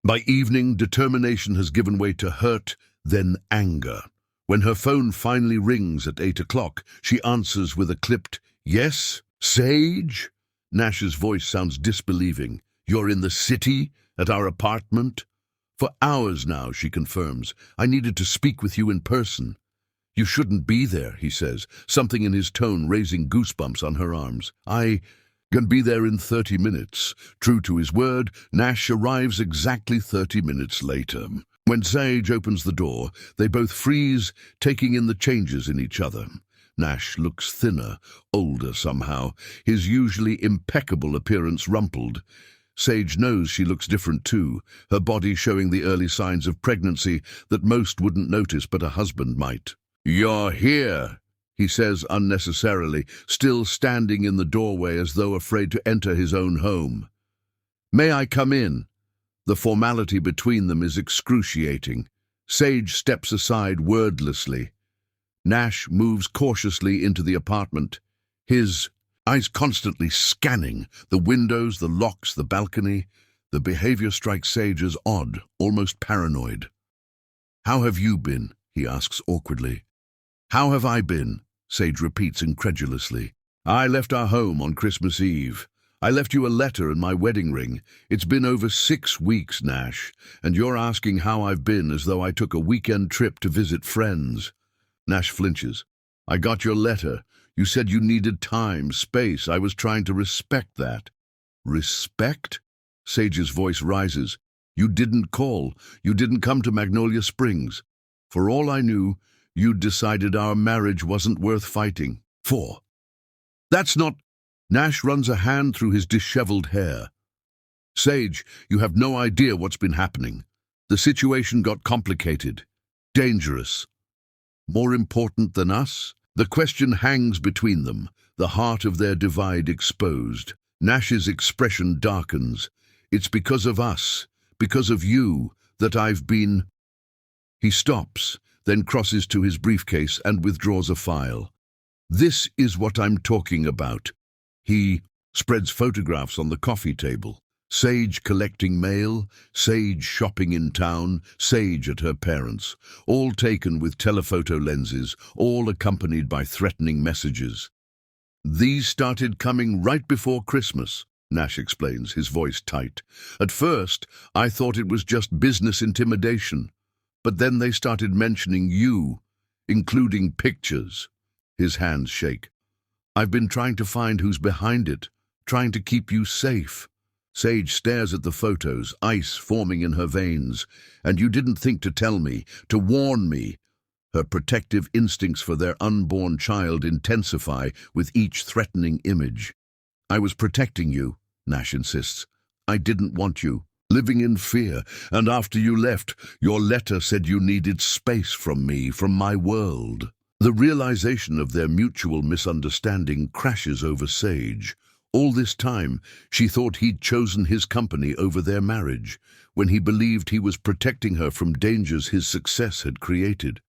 By evening, determination has given way to hurt, then anger. When her phone finally rings at 8 o'clock, she answers with a clipped, "Yes, Sage?" Nash's voice sounds disbelieving. "You're in the city? At our apartment?" "For hours now," she confirms. "I needed to speak with you in person." "You shouldn't be there," he says, something in his tone raising goosebumps on her arms. "I can be there in 30 minutes. True to his word, Nash arrives exactly 30 minutes later. When Sage opens the door, they both freeze, taking in the changes in each other. Nash looks thinner, older somehow, his usually impeccable appearance rumpled. Sage knows she looks different too, her body showing the early signs of pregnancy that most wouldn't notice but a husband might. "You're here," he says unnecessarily, still standing in the doorway as though afraid to enter his own home. "May I come in?" The formality between them is excruciating. Sage steps aside wordlessly. Nash moves cautiously into the apartment, his eyes constantly scanning the windows, the locks, the balcony. The behavior strikes Sage as odd, almost paranoid. "How have you been?" he asks awkwardly. "How have I been?" Sage repeats incredulously. "I left our home on Christmas Eve. I left you a letter and my wedding ring. It's been over 6 weeks, Nash, and you're asking how I've been as though I took a weekend trip to visit friends." Nash flinches. "I got your letter. You said you needed time, space. I was trying to respect that." "Respect?" Sage's voice rises. "You didn't call. You didn't come to Magnolia Springs. For all I knew, you'd decided our marriage wasn't worth fighting for." "That's not—" Nash runs a hand through his disheveled hair. "Sage, you have no idea what's been happening. The situation got complicated, dangerous. More important than us?" The question hangs between them, the heart of their divide exposed. Nash's expression darkens. "It's because of us, because of you, that I've been—" He stops, then crosses to his briefcase and withdraws a file. "This is what I'm talking about." He spreads photographs on the coffee table. Sage collecting mail, Sage shopping in town, Sage at her parents', all taken with telephoto lenses, all accompanied by threatening messages. "These started coming right before Christmas," Nash explains, his voice tight. "At first, I thought it was just business intimidation, but then they started mentioning you, including pictures." His hands shake. "I've been trying to find who's behind it, trying to keep you safe." Sage stares at the photos, ice forming in her veins. "And you didn't think to tell me, to warn me." Her protective instincts for their unborn child intensify with each threatening image. "I was protecting you," Nash insists. "I didn't want you living in fear, and after you left, your letter said you needed space from me, from my world." The realization of their mutual misunderstanding crashes over Sage. All this time, she thought he'd chosen his company over their marriage, when he believed he was protecting her from dangers his success had created.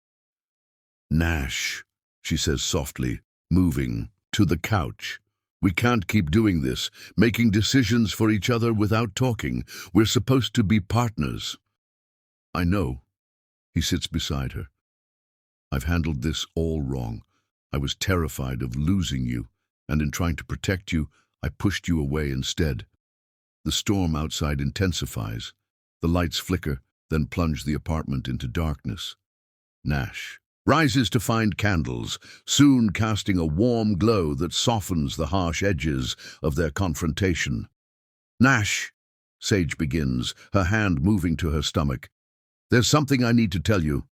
"Nash," she says softly, moving to the couch. "We can't keep doing this, making decisions for each other without talking. We're supposed to be partners." "I know." He sits beside her. "I've handled this all wrong. I was terrified of losing you, and in trying to protect you, I pushed you away instead." The storm outside intensifies. The lights flicker, then plunge the apartment into darkness. Nash rises to find candles, soon casting a warm glow that softens the harsh edges of their confrontation. "Nash," Sage begins, her hand moving to her stomach. "There's something I need to tell you.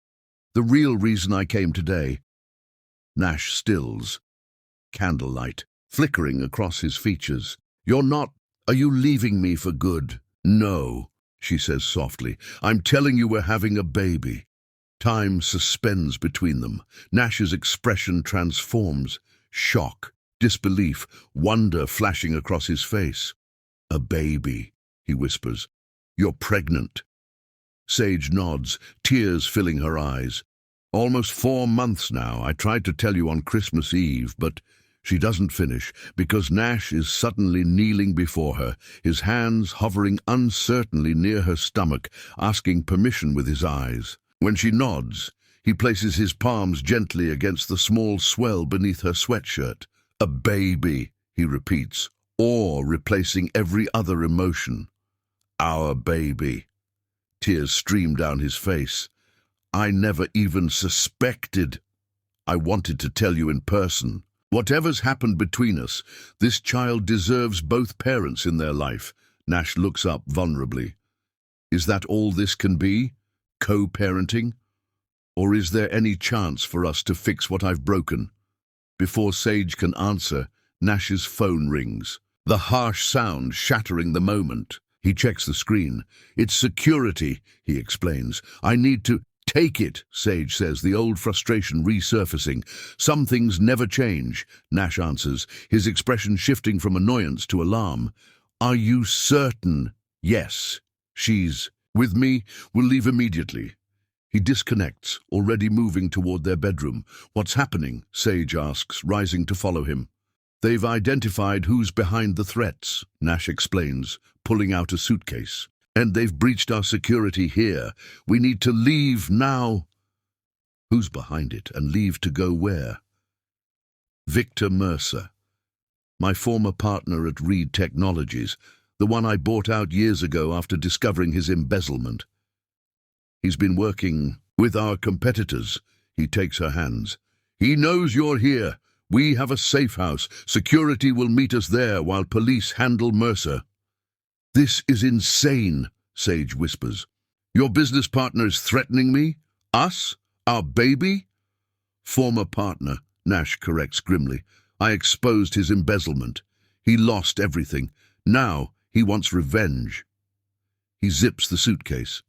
The real reason I came today." Nash stills. Candlelight flickering across his features. Are you leaving me for good?" "No," she says softly. "I'm telling you we're having a baby." Time suspends between them. Nash's expression transforms. Shock, disbelief, wonder flashing across his face. "A baby," he whispers. "You're pregnant." Sage nods, tears filling her eyes. "Almost 4 months now. I tried to tell you on Christmas Eve, but..." She doesn't finish, because Nash is suddenly kneeling before her, his hands hovering uncertainly near her stomach, asking permission with his eyes. When she nods, he places his palms gently against the small swell beneath her sweatshirt. "A baby," he repeats, awe replacing every other emotion. "Our baby." Tears stream down his face. "I never even suspected. I wanted to tell you in person. Whatever's happened between us, this child deserves both parents in their life." Nash looks up vulnerably. "Is that all this can be? Co-parenting? Or is there any chance for us to fix what I've broken?" Before Sage can answer, Nash's phone rings, the harsh sound shattering the moment. He checks the screen. "It's security," he explains. "I need to..." "Take it," Sage says, the old frustration resurfacing. "Some things never change," Nash answers, his expression shifting from annoyance to alarm. "Are you certain?" "Yes. She's with me. We'll leave immediately." He disconnects, already moving toward their bedroom. "What's happening?" Sage asks, rising to follow him. "They've identified who's behind the threats," Nash explains, pulling out a suitcase. "And they've breached our security here. We need to leave now." Who's behind it, and leave to go where? "Victor Mercer, my former partner at Reed Technologies, the one I bought out years ago after discovering his embezzlement. He's been working with our competitors." He takes her hands. "He knows you're here. We have a safe house. Security will meet us there while police handle Mercer." "This is insane," Sage whispers. "Your business partner is threatening me? Us? Our baby?" "Former partner," Nash corrects grimly. "I exposed his embezzlement. He lost everything. Now he wants revenge." He zips the suitcase.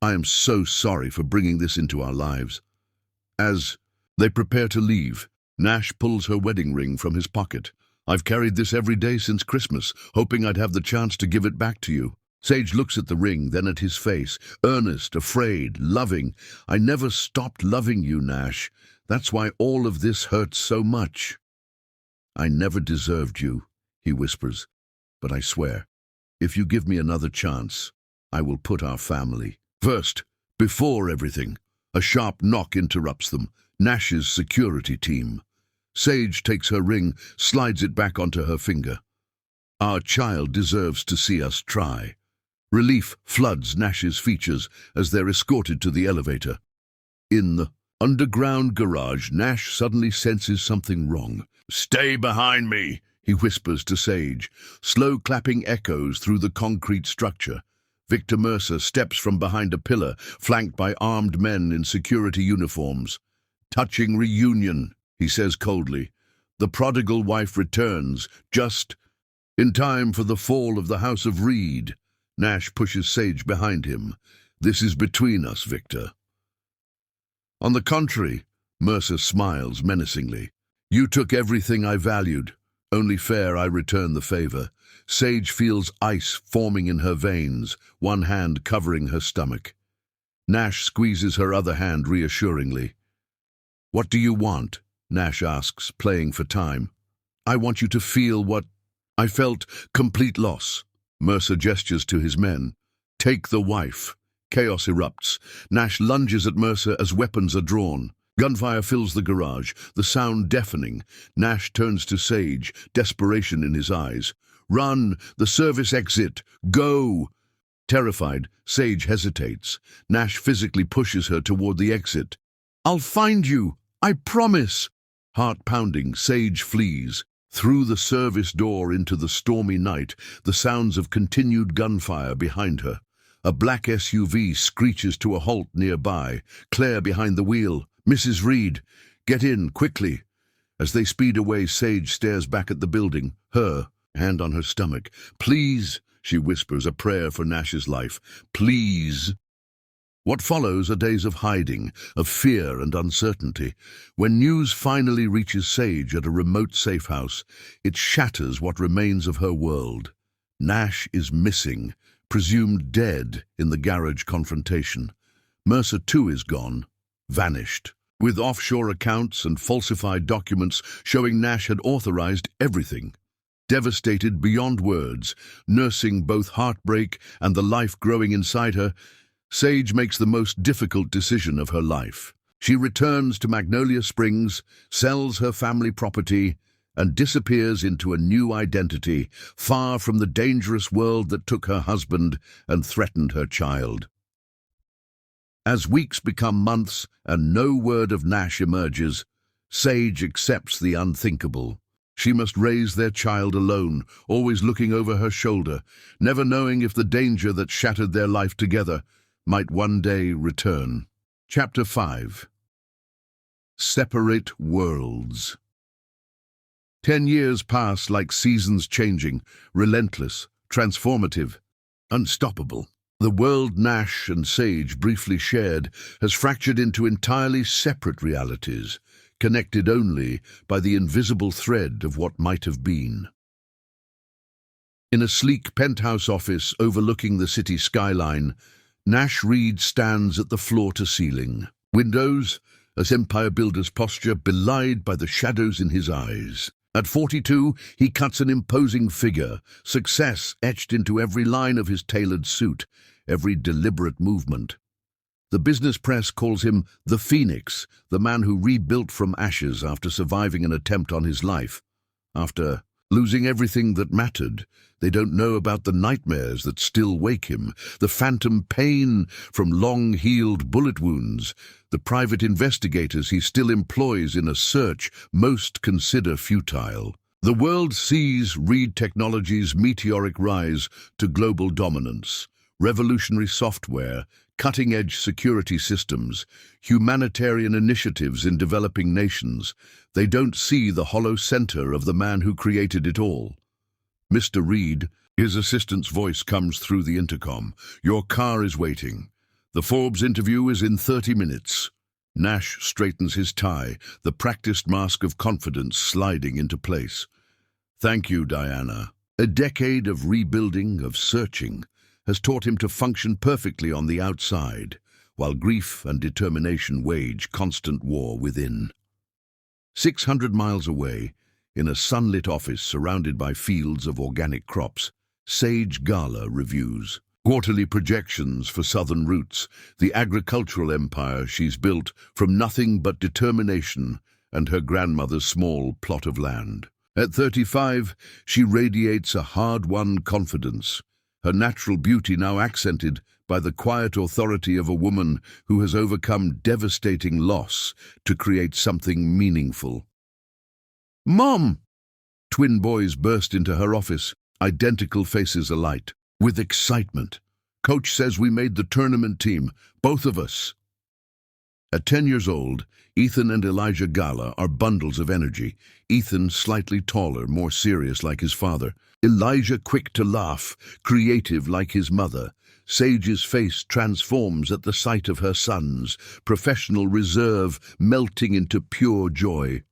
"I am so sorry for bringing this into our lives." As they prepare to leave, Nash pulls her wedding ring from his pocket. "I've carried this every day since Christmas, hoping I'd have the chance to give it back to you." Sage looks at the ring, then at his face. Earnest, afraid, loving. I never stopped loving you, Nash. That's why all of this hurts so much. I never deserved you, he whispers. But I swear, if you give me another chance, I will put our family first, before everything. A sharp knock interrupts them. Nash's security team. Sage takes her ring, slides it back onto her finger. Our child deserves to see us try. Relief floods Nash's features as they're escorted to the elevator. In the underground garage, Nash suddenly senses something wrong. Stay behind me, he whispers to Sage. Slow clapping echoes through the concrete structure. Victor Mercer steps from behind a pillar, flanked by armed men in security uniforms. Touching reunion, he says coldly. The prodigal wife returns, just in time for the fall of the House of Reed. Nash pushes Sage behind him. This is between us, Victor. On the contrary, Mercer smiles menacingly. You took everything I valued. Only fair I return the favor. Sage feels ice forming in her veins, one hand covering her stomach. Nash squeezes her other hand reassuringly. What do you want? Nash asks, playing for time. I want you to feel what I felt, complete loss. Mercer gestures to his men. Take the wife. Chaos erupts. Nash lunges at Mercer as weapons are drawn. Gunfire fills the garage, the sound deafening. Nash turns to Sage, desperation in his eyes. Run! The service exit! Go! Terrified, Sage hesitates. Nash physically pushes her toward the exit. I'll find you! I promise! Heart pounding, Sage flees. Through the service door into the stormy night, the sounds of continued gunfire behind her. A black SUV screeches to a halt nearby. Claire behind the wheel. Mrs. Reed, get in, quickly. As they speed away, Sage stares back at the building, her hand on her stomach. Please, she whispers, a prayer for Nash's life. Please. What follows are days of hiding, of fear and uncertainty. When news finally reaches Sage at a remote safe house, it shatters what remains of her world. Nash is missing, presumed dead in the garage confrontation. Mercer too is gone, vanished, with offshore accounts and falsified documents showing Nash had authorized everything. Devastated beyond words, nursing both heartbreak and the life growing inside her, Sage makes the most difficult decision of her life. She returns to Magnolia Springs, sells her family property, and disappears into a new identity, far from the dangerous world that took her husband and threatened her child. As weeks become months and no word of Nash emerges, Sage accepts the unthinkable. She must raise their child alone, always looking over her shoulder, never knowing if the danger that shattered their life together might one day return. Chapter 5. Separate Worlds. 10 years pass like seasons changing, relentless, transformative, unstoppable. The world Nash and Sage briefly shared has fractured into entirely separate realities, connected only by the invisible thread of what might have been. In a sleek penthouse office overlooking the city skyline, Nash Reed stands at the floor-to-ceiling. Windows, as empire builder's posture belied by the shadows in his eyes. At 42, he cuts an imposing figure, success etched into every line of his tailored suit, every deliberate movement. The business press calls him the Phoenix, the man who rebuilt from ashes after surviving an attempt on his life. After losing everything that mattered, they don't know about the nightmares that still wake him, the phantom pain from long-healed bullet wounds, the private investigators he still employs in a search most consider futile. The world sees Reed Technologies' meteoric rise to global dominance, revolutionary software, cutting-edge security systems, humanitarian initiatives in developing nations. They don't see the hollow center of the man who created it all. Mr. Reed, his assistant's voice comes through the intercom. Your car is waiting. The Forbes interview is in 30 minutes. Nash straightens his tie, the practiced mask of confidence sliding into place. Thank you, Diana. A decade of rebuilding, of searching. has taught him to function perfectly on the outside, while grief and determination wage constant war within. 600 miles away, in a sunlit office surrounded by fields of organic crops, Sage Gala reviews quarterly projections for Southern Roots, the agricultural empire she's built from nothing but determination and her grandmother's small plot of land. At 35, she radiates a hard-won confidence, her natural beauty now accented by the quiet authority of a woman who has overcome devastating loss to create something meaningful. "Mom!" Twin boys burst into her office, identical faces alight, with excitement. "Coach says we made the tournament team, both of us." At 10 years old, Ethan and Elijah Gala are bundles of energy. Ethan slightly taller, more serious like his father. Elijah quick to laugh, creative like his mother. Sage's face transforms at the sight of her sons, professional reserve melting into pure joy.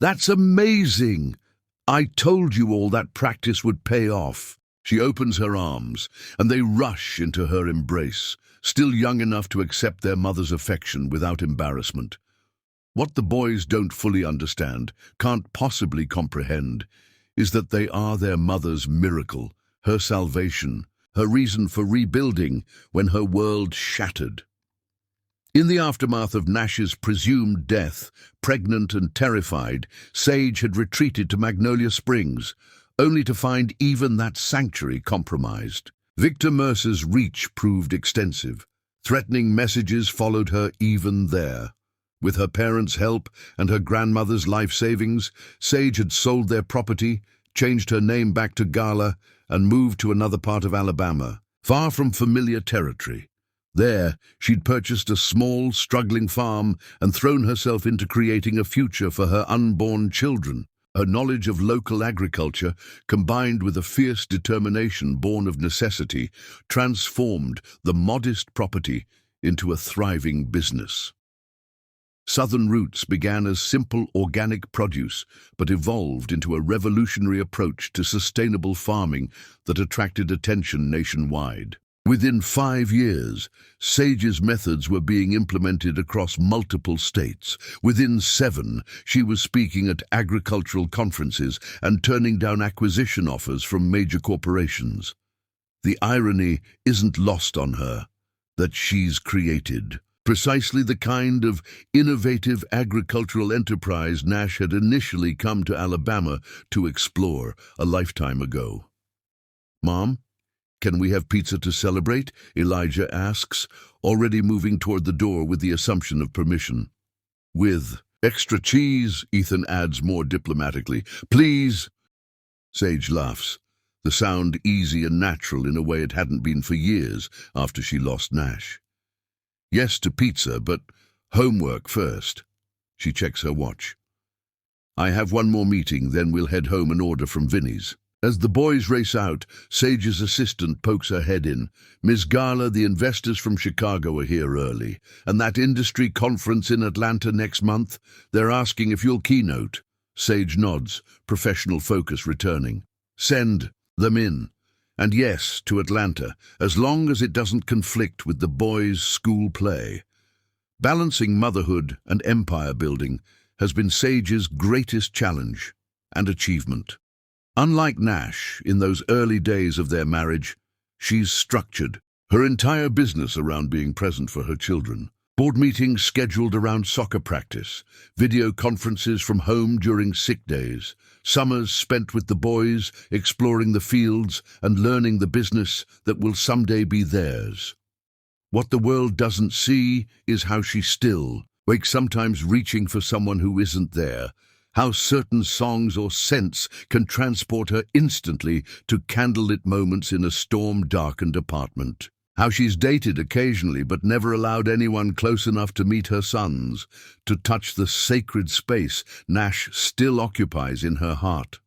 "That's amazing! I told you all that practice would pay off." She opens her arms, and they rush into her embrace, still young enough to accept their mother's affection without embarrassment. What the boys don't fully understand, can't possibly comprehend, is that they are their mother's miracle, her salvation, her reason for rebuilding when her world shattered. In the aftermath of Nash's presumed death, pregnant and terrified, Sage had retreated to Magnolia Springs, only to find even that sanctuary compromised. Victor Mercer's reach proved extensive. Threatening messages followed her even there. With her parents' help and her grandmother's life savings, Sage had sold their property, changed her name back to Gala, and moved to another part of Alabama, far from familiar territory. There, she'd purchased a small, struggling farm and thrown herself into creating a future for her unborn children. Her knowledge of local agriculture, combined with a fierce determination born of necessity, transformed the modest property into a thriving business. Southern Roots began as simple organic produce, but evolved into a revolutionary approach to sustainable farming that attracted attention nationwide. Within 5 years, Sage's methods were being implemented across multiple states. Within 7, she was speaking at agricultural conferences and turning down acquisition offers from major corporations. The irony isn't lost on her that she's created precisely the kind of innovative agricultural enterprise Nash had initially come to Alabama to explore a lifetime ago. "Mom, can we have pizza to celebrate?" Elijah asks, already moving toward the door with the assumption of permission. "With extra cheese," Ethan adds more diplomatically. "Please." Sage laughs, the sound easy and natural in a way it hadn't been for years after she lost Nash. "Yes to pizza, but homework first." She checks her watch. "I have one more meeting, then we'll head home and order from Vinnie's." As the boys race out, Sage's assistant pokes her head in. "Ms. Gala, the investors from Chicago are here early, and that industry conference in Atlanta next month, they're asking if you'll keynote." Sage nods, professional focus returning. "Send them in. And yes, to Atlanta, as long as it doesn't conflict with the boys' school play." Balancing motherhood and empire building has been Sage's greatest challenge and achievement. Unlike Nash, in those early days of their marriage, she's structured her entire business around being present for her children. Board meetings scheduled around soccer practice, video conferences from home during sick days, summers spent with the boys, exploring the fields and learning the business that will someday be theirs. What the world doesn't see is how she still wakes, sometimes reaching for someone who isn't there, how certain songs or scents can transport her instantly to candlelit moments in a storm-darkened apartment. How she's dated occasionally but never allowed anyone close enough to meet her sons, to touch the sacred space Nash still occupies in her heart.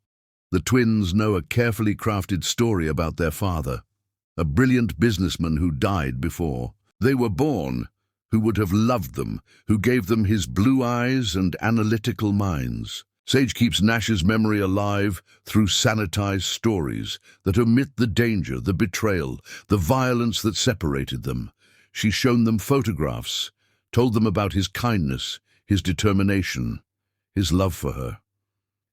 The twins know a carefully crafted story about their father, a brilliant businessman who died before they were born, who would have loved them, who gave them his blue eyes and analytical minds. Sage keeps Nash's memory alive through sanitized stories that omit the danger, the betrayal, the violence that separated them. She's shown them photographs, told them about his kindness, his determination, his love for her.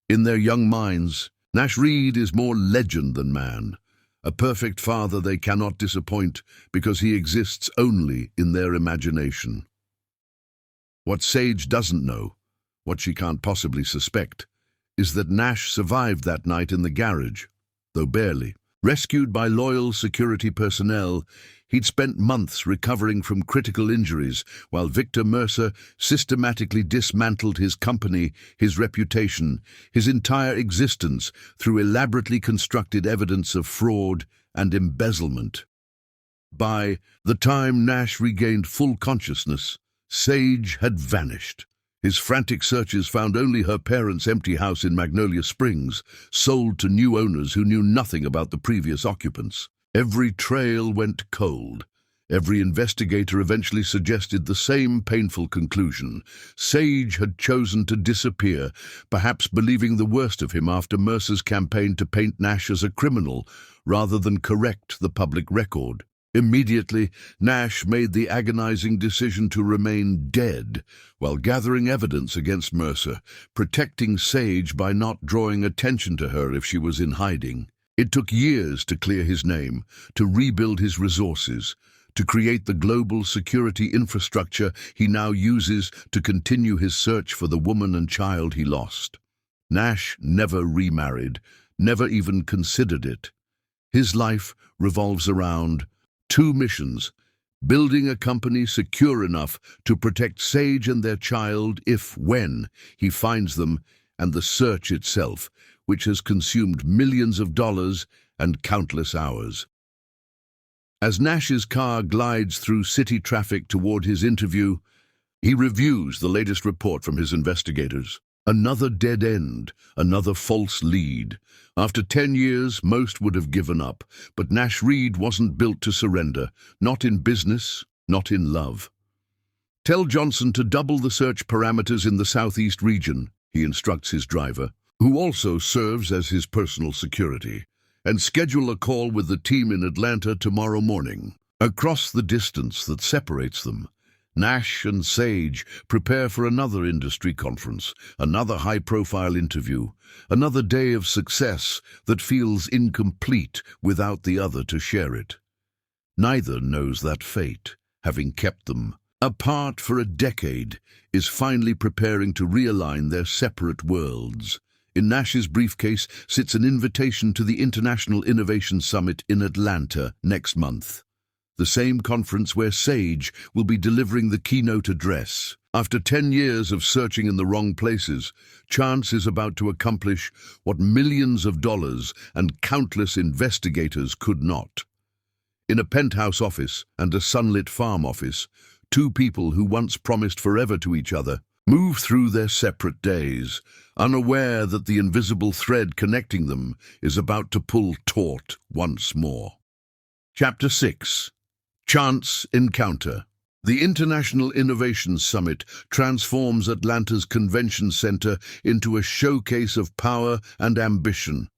In their young minds, Nash Reed is more legend than man, a perfect father they cannot disappoint because he exists only in their imagination. What Sage doesn't know, what she can't possibly suspect, is that Nash survived that night in the garage, though barely. Rescued by loyal security personnel, he'd spent months recovering from critical injuries while Victor Mercer systematically dismantled his company, his reputation, his entire existence through elaborately constructed evidence of fraud and embezzlement. By the time Nash regained full consciousness, Sage had vanished. His frantic searches found only her parents' empty house in Magnolia Springs, sold to new owners who knew nothing about the previous occupants. Every trail went cold. Every investigator eventually suggested the same painful conclusion. Sage had chosen to disappear, perhaps believing the worst of him after Mercer's campaign to paint Nash as a criminal, rather than correct the public record. Immediately, Nash made the agonizing decision to remain dead while gathering evidence against Mercer, protecting Sage by not drawing attention to her if she was in hiding. It took years to clear his name, to rebuild his resources, to create the global security infrastructure he now uses to continue his search for the woman and child he lost. Nash never remarried, never even considered it. His life revolves around two missions: building a company secure enough to protect Sage and their child when he finds them, and the search itself, which has consumed millions of dollars and countless hours. As Nash's car glides through city traffic toward his interview, he reviews the latest report from his investigators. Another dead end, another false lead. After 10 years, most would have given up, but Nash Reed wasn't built to surrender, not in business, not in love. "Tell Johnson to double the search parameters in the southeast region," he instructs his driver, who also serves as his personal security, "and schedule a call with the team in Atlanta tomorrow morning." Across the distance that separates them, Nash and Sage prepare for another industry conference, another high-profile interview, another day of success that feels incomplete without the other to share it. Neither knows that fate, having kept them apart for a decade, is finally preparing to realign their separate worlds. In Nash's briefcase sits an invitation to the International Innovation Summit in Atlanta next month, the same conference where Sage will be delivering the keynote address. After 10 years of searching in the wrong places, Chance is about to accomplish what millions of dollars and countless investigators could not. In a penthouse office and a sunlit farm office, two people who once promised forever to each other move through their separate days, unaware that the invisible thread connecting them is about to pull taut once more. Chapter 6. Chance Encounter. The International Innovation Summit transforms Atlanta's convention center into a showcase of power and ambition.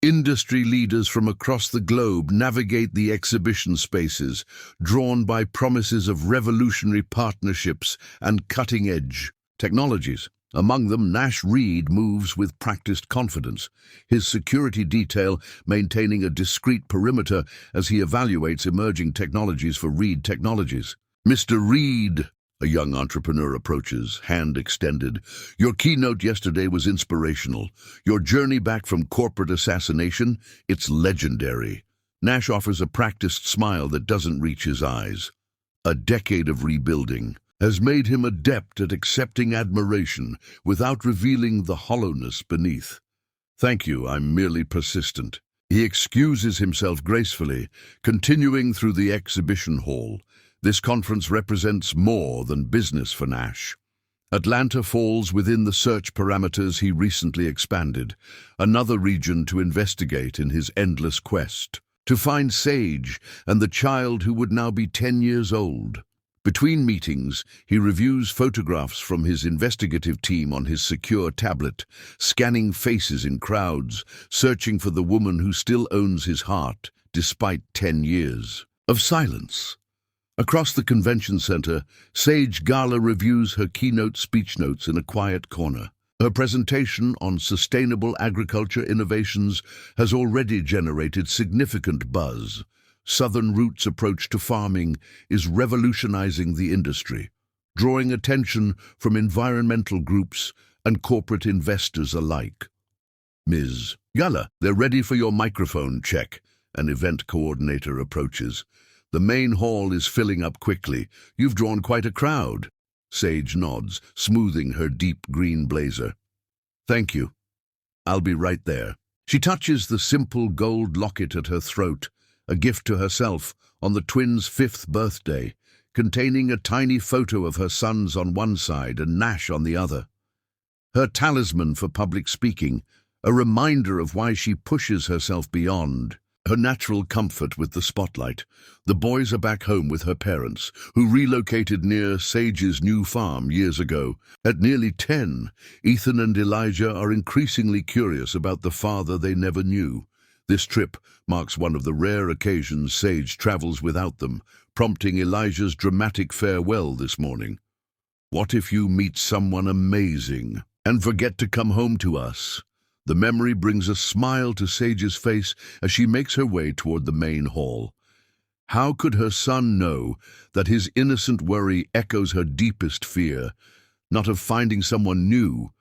Industry leaders from across the globe navigate the exhibition spaces, drawn by promises of revolutionary partnerships and cutting-edge technologies. Among them, Nash Reed moves with practiced confidence, his security detail maintaining a discreet perimeter as he evaluates emerging technologies for Reed Technologies. "Mr. Reed," a young entrepreneur approaches, hand extended, "your keynote yesterday was inspirational. Your journey back from corporate assassination, it's legendary." Nash offers a practiced smile that doesn't reach his eyes. A decade of rebuilding has made him adept at accepting admiration without revealing the hollowness beneath. "Thank you, I'm merely persistent." He excuses himself gracefully, continuing through the exhibition hall. This conference represents more than business for Nash. Atlanta falls within the search parameters he recently expanded, another region to investigate in his endless quest, to find Sage and the child who would now be 10 years old. Between meetings, he reviews photographs from his investigative team on his secure tablet, scanning faces in crowds, searching for the woman who still owns his heart, despite 10 years of silence. Across the convention center, Sage Gala reviews her keynote speech notes in a quiet corner. Her presentation on sustainable agriculture innovations has already generated significant buzz. Southern Roots' approach to farming is revolutionizing the industry, drawing attention from environmental groups and corporate investors alike. Ms. Gala, they're ready for your microphone check. An event coordinator approaches. The main hall is filling up quickly. You've drawn quite a crowd. Sage nods, smoothing her deep green blazer. Thank you. I'll be right there. She touches the simple gold locket at her throat, a gift to herself on the twins' 5th birthday, containing a tiny photo of her sons on one side and Nash on the other. Her talisman for public speaking, a reminder of why she pushes herself beyond her natural comfort with the spotlight. The boys are back home with her parents, who relocated near Sage's new farm years ago. At nearly 10, Ethan and Elijah are increasingly curious about the father they never knew. This trip marks one of the rare occasions Sage travels without them, prompting Elijah's dramatic farewell this morning. What if you meet someone amazing and forget to come home to us? The memory brings a smile to Sage's face as she makes her way toward the main hall. How could her son know that his innocent worry echoes her deepest fear, not of finding someone new,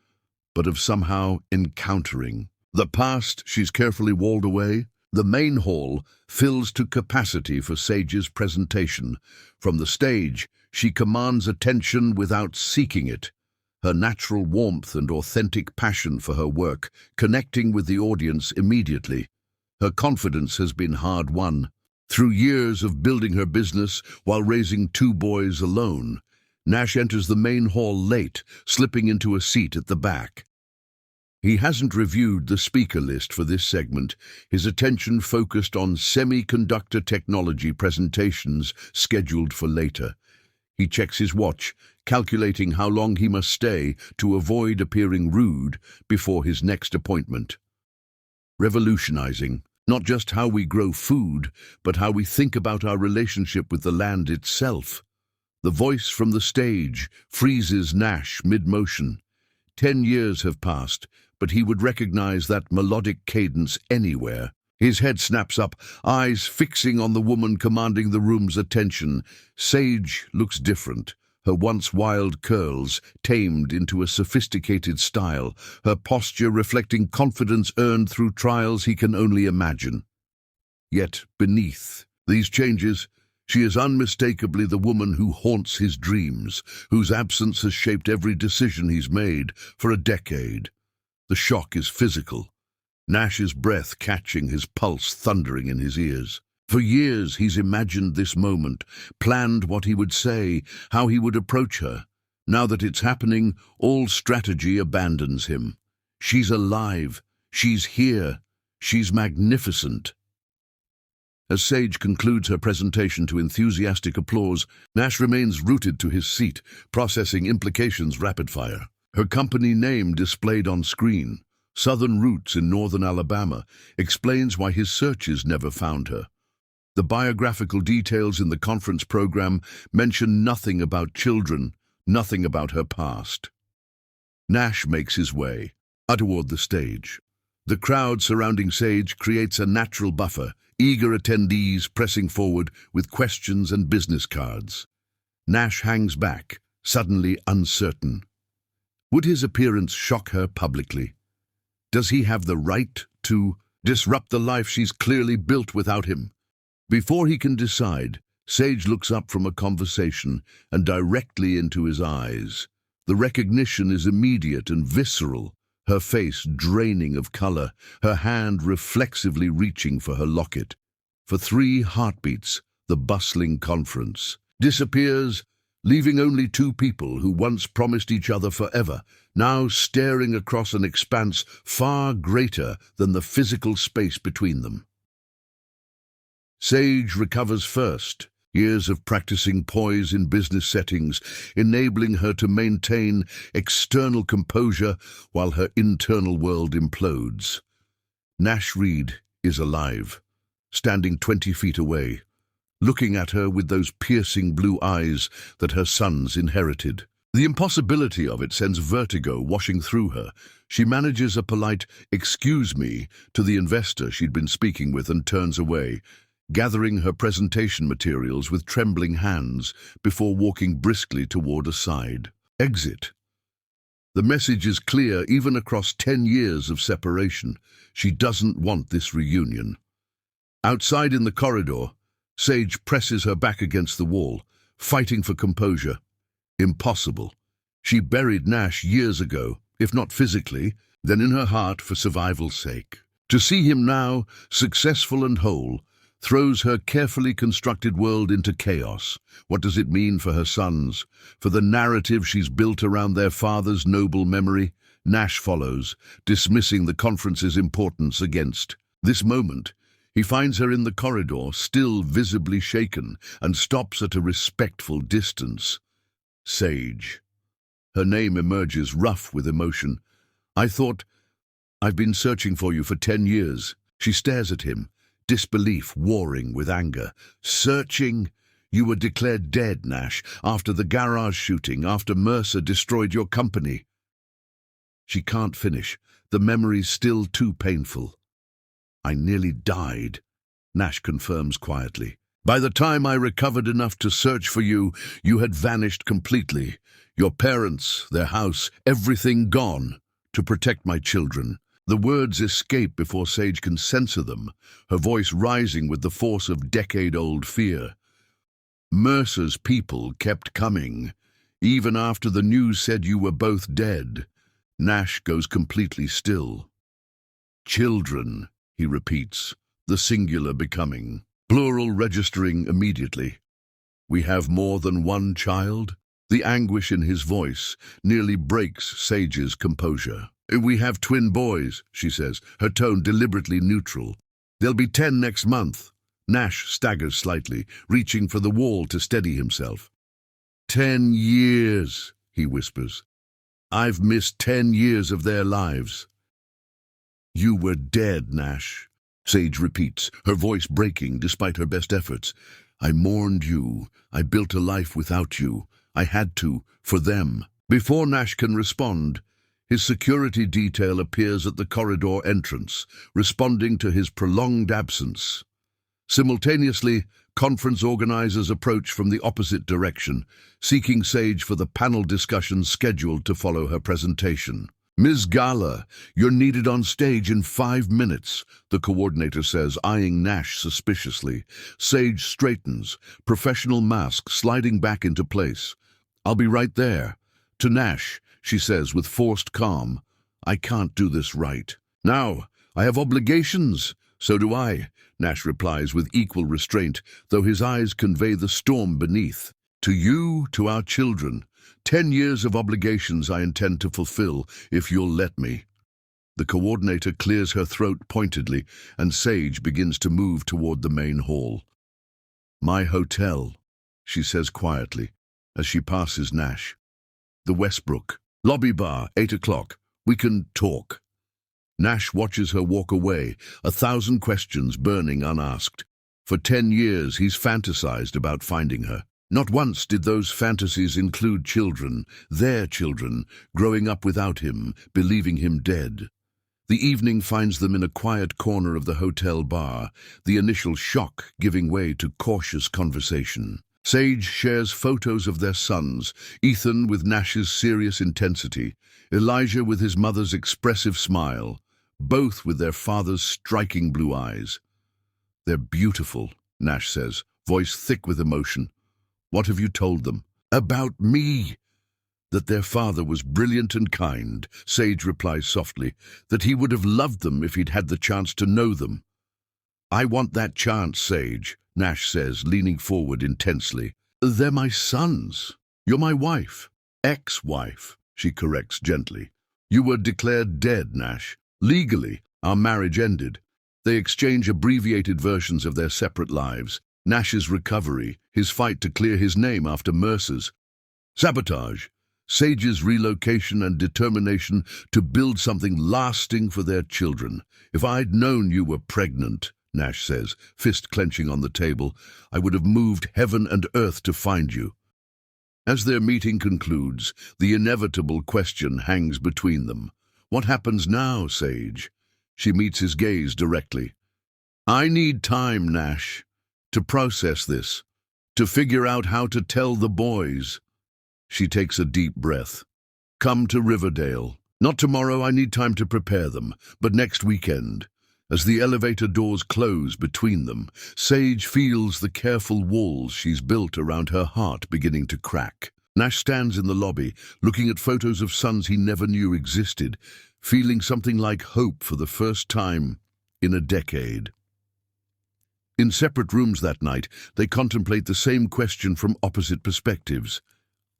but of somehow encountering the past she's carefully walled away? The main hall fills to capacity for Sage's presentation. From the stage, she commands attention without seeking it. Her natural warmth and authentic passion for her work, connecting with the audience immediately. Her confidence has been hard-won. Through years of building her business while raising 2 boys alone, Nash enters the main hall late, slipping into a seat at the back. He hasn't reviewed the speaker list for this segment, his attention focused on semiconductor technology presentations scheduled for later. He checks his watch, calculating how long he must stay to avoid appearing rude before his next appointment. Revolutionizing not just how we grow food, but how we think about our relationship with the land itself. The voice from the stage freezes Nash mid-motion. 10 years have passed, but he would recognize that melodic cadence anywhere. His head snaps up, eyes fixing on the woman commanding the room's attention. Sage looks different, her once wild curls tamed into a sophisticated style, her posture reflecting confidence earned through trials he can only imagine. Yet beneath these changes, she is unmistakably the woman who haunts his dreams, whose absence has shaped every decision he's made for a decade. The shock is physical, Nash's breath catching, his pulse thundering in his ears. For years he's imagined this moment, planned what he would say, how he would approach her. Now that it's happening, all strategy abandons him. She's alive, she's here, she's magnificent. As Sage concludes her presentation to enthusiastic applause, Nash remains rooted to his seat, processing implications rapid-fire. Her company name displayed on screen, Southern Roots in northern Alabama, explains why his searches never found her. The biographical details in the conference program mention nothing about children, nothing about her past. Nash makes his way toward the stage. The crowd surrounding Sage creates a natural buffer, eager attendees pressing forward with questions and business cards. Nash hangs back, suddenly uncertain. Would his appearance shock her publicly? Does he have the right to disrupt the life she's clearly built without him? Before he can decide, Sage looks up from a conversation and directly into his eyes. The recognition is immediate and visceral, her face draining of color, her hand reflexively reaching for her locket. For 3 heartbeats, the bustling conference disappears, leaving only 2 people who once promised each other forever, now staring across an expanse far greater than the physical space between them. Sage recovers first, Years of practicing poise in business settings, enabling her to maintain external composure while her internal world implodes. Nash Reed is alive, standing 20 feet away, looking at her with those piercing blue eyes that her sons inherited. The impossibility of it sends vertigo washing through her. She manages a polite "excuse me" to the investor she'd been speaking with and turns away, gathering her presentation materials with trembling hands before walking briskly toward a side exit. The message is clear even across 10 years of separation. She doesn't want this reunion. Outside in the corridor, Sage presses her back against the wall, fighting for composure. Impossible. She buried Nash years ago, if not physically, then in her heart for survival's sake. To see him now, successful and whole, throws her carefully constructed world into chaos. What does it mean for her sons? For the narrative she's built around their father's noble memory? Nash follows, dismissing the conference's importance against this moment. He finds her in the corridor, still visibly shaken, and stops at a respectful distance. Sage. Her name emerges rough with emotion. I've been searching for you for 10 years. She stares at him, disbelief warring with anger. Searching? You were declared dead, Nash, after the garage shooting, after Mercer destroyed your company. She can't finish. The memory's still too painful. I nearly died, Nash confirms quietly. By the time I recovered enough to search for you, you had vanished completely. Your parents, their house, everything gone. To protect my children. The words escape before Sage can censor them, her voice rising with the force of decade-old fear. Mercer's people kept coming, even after the news said you were both dead. Nash goes completely still. Children, he repeats, the singular becoming, plural registering immediately. We have more than one child? The anguish in his voice nearly breaks Sage's composure. We have twin boys, she says, her tone deliberately neutral. There'll be 10 next month. Nash staggers slightly, reaching for the wall to steady himself. 10 years, he whispers. I've missed 10 years of their lives. You were dead, Nash, Sage repeats, her voice breaking despite her best efforts. I mourned you. I built a life without you. I had to, for them. Before Nash can respond, his security detail appears at the corridor entrance, responding to his prolonged absence. Simultaneously, conference organizers approach from the opposite direction, seeking Sage for the panel discussion scheduled to follow her presentation. Ms. Gala, you're needed on stage in 5 minutes, the coordinator says, eyeing Nash suspiciously. Sage straightens, professional mask sliding back into place. I'll be right there. To Nash, she says with forced calm, I can't do this right. Now, I have obligations. So do I, Nash replies with equal restraint, though his eyes convey the storm beneath. To you, to our children. 10 years of obligations I intend to fulfill, if you'll let me. The coordinator clears her throat pointedly, and Sage begins to move toward the main hall. My hotel, she says quietly, as she passes Nash. The Westbrook. Lobby bar, 8 o'clock. We can talk. Nash watches her walk away, 1,000 questions burning unasked. For 10 years he's fantasized about finding her. Not once did those fantasies include children, their children, growing up without him, believing him dead. The evening finds them in a quiet corner of the hotel bar, the initial shock giving way to cautious conversation. Sage shares photos of their sons, Ethan with Nash's serious intensity, Elijah with his mother's expressive smile, both with their father's striking blue eyes. They're beautiful, Nash says, voice thick with emotion. What have you told them? About me. That their father was brilliant and kind, Sage replies softly, that he would have loved them if he'd had the chance to know them. I want that chance, Sage, Nash says, leaning forward intensely. They're my sons. You're my wife. Ex-wife, she corrects gently. You were declared dead, Nash. Legally, our marriage ended. They exchange abbreviated versions of their separate lives. Nash's recovery, his fight to clear his name after Mercer's sabotage, Sage's relocation and determination to build something lasting for their children. "If I'd known you were pregnant," Nash says, fist clenching on the table, "I would have moved heaven and earth to find you." As their meeting concludes, the inevitable question hangs between them. "What happens now, Sage?" She meets his gaze directly. "I need time, Nash, to process this, to figure out how to tell the boys." She takes a deep breath. "Come to Riverdale. Not tomorrow, I need time to prepare them, but next weekend." As the elevator doors close between them, Sage feels the careful walls she's built around her heart beginning to crack. Nash stands in the lobby, looking at photos of sons he never knew existed, feeling something like hope for the first time in a decade. In separate rooms that night, they contemplate the same question from opposite perspectives.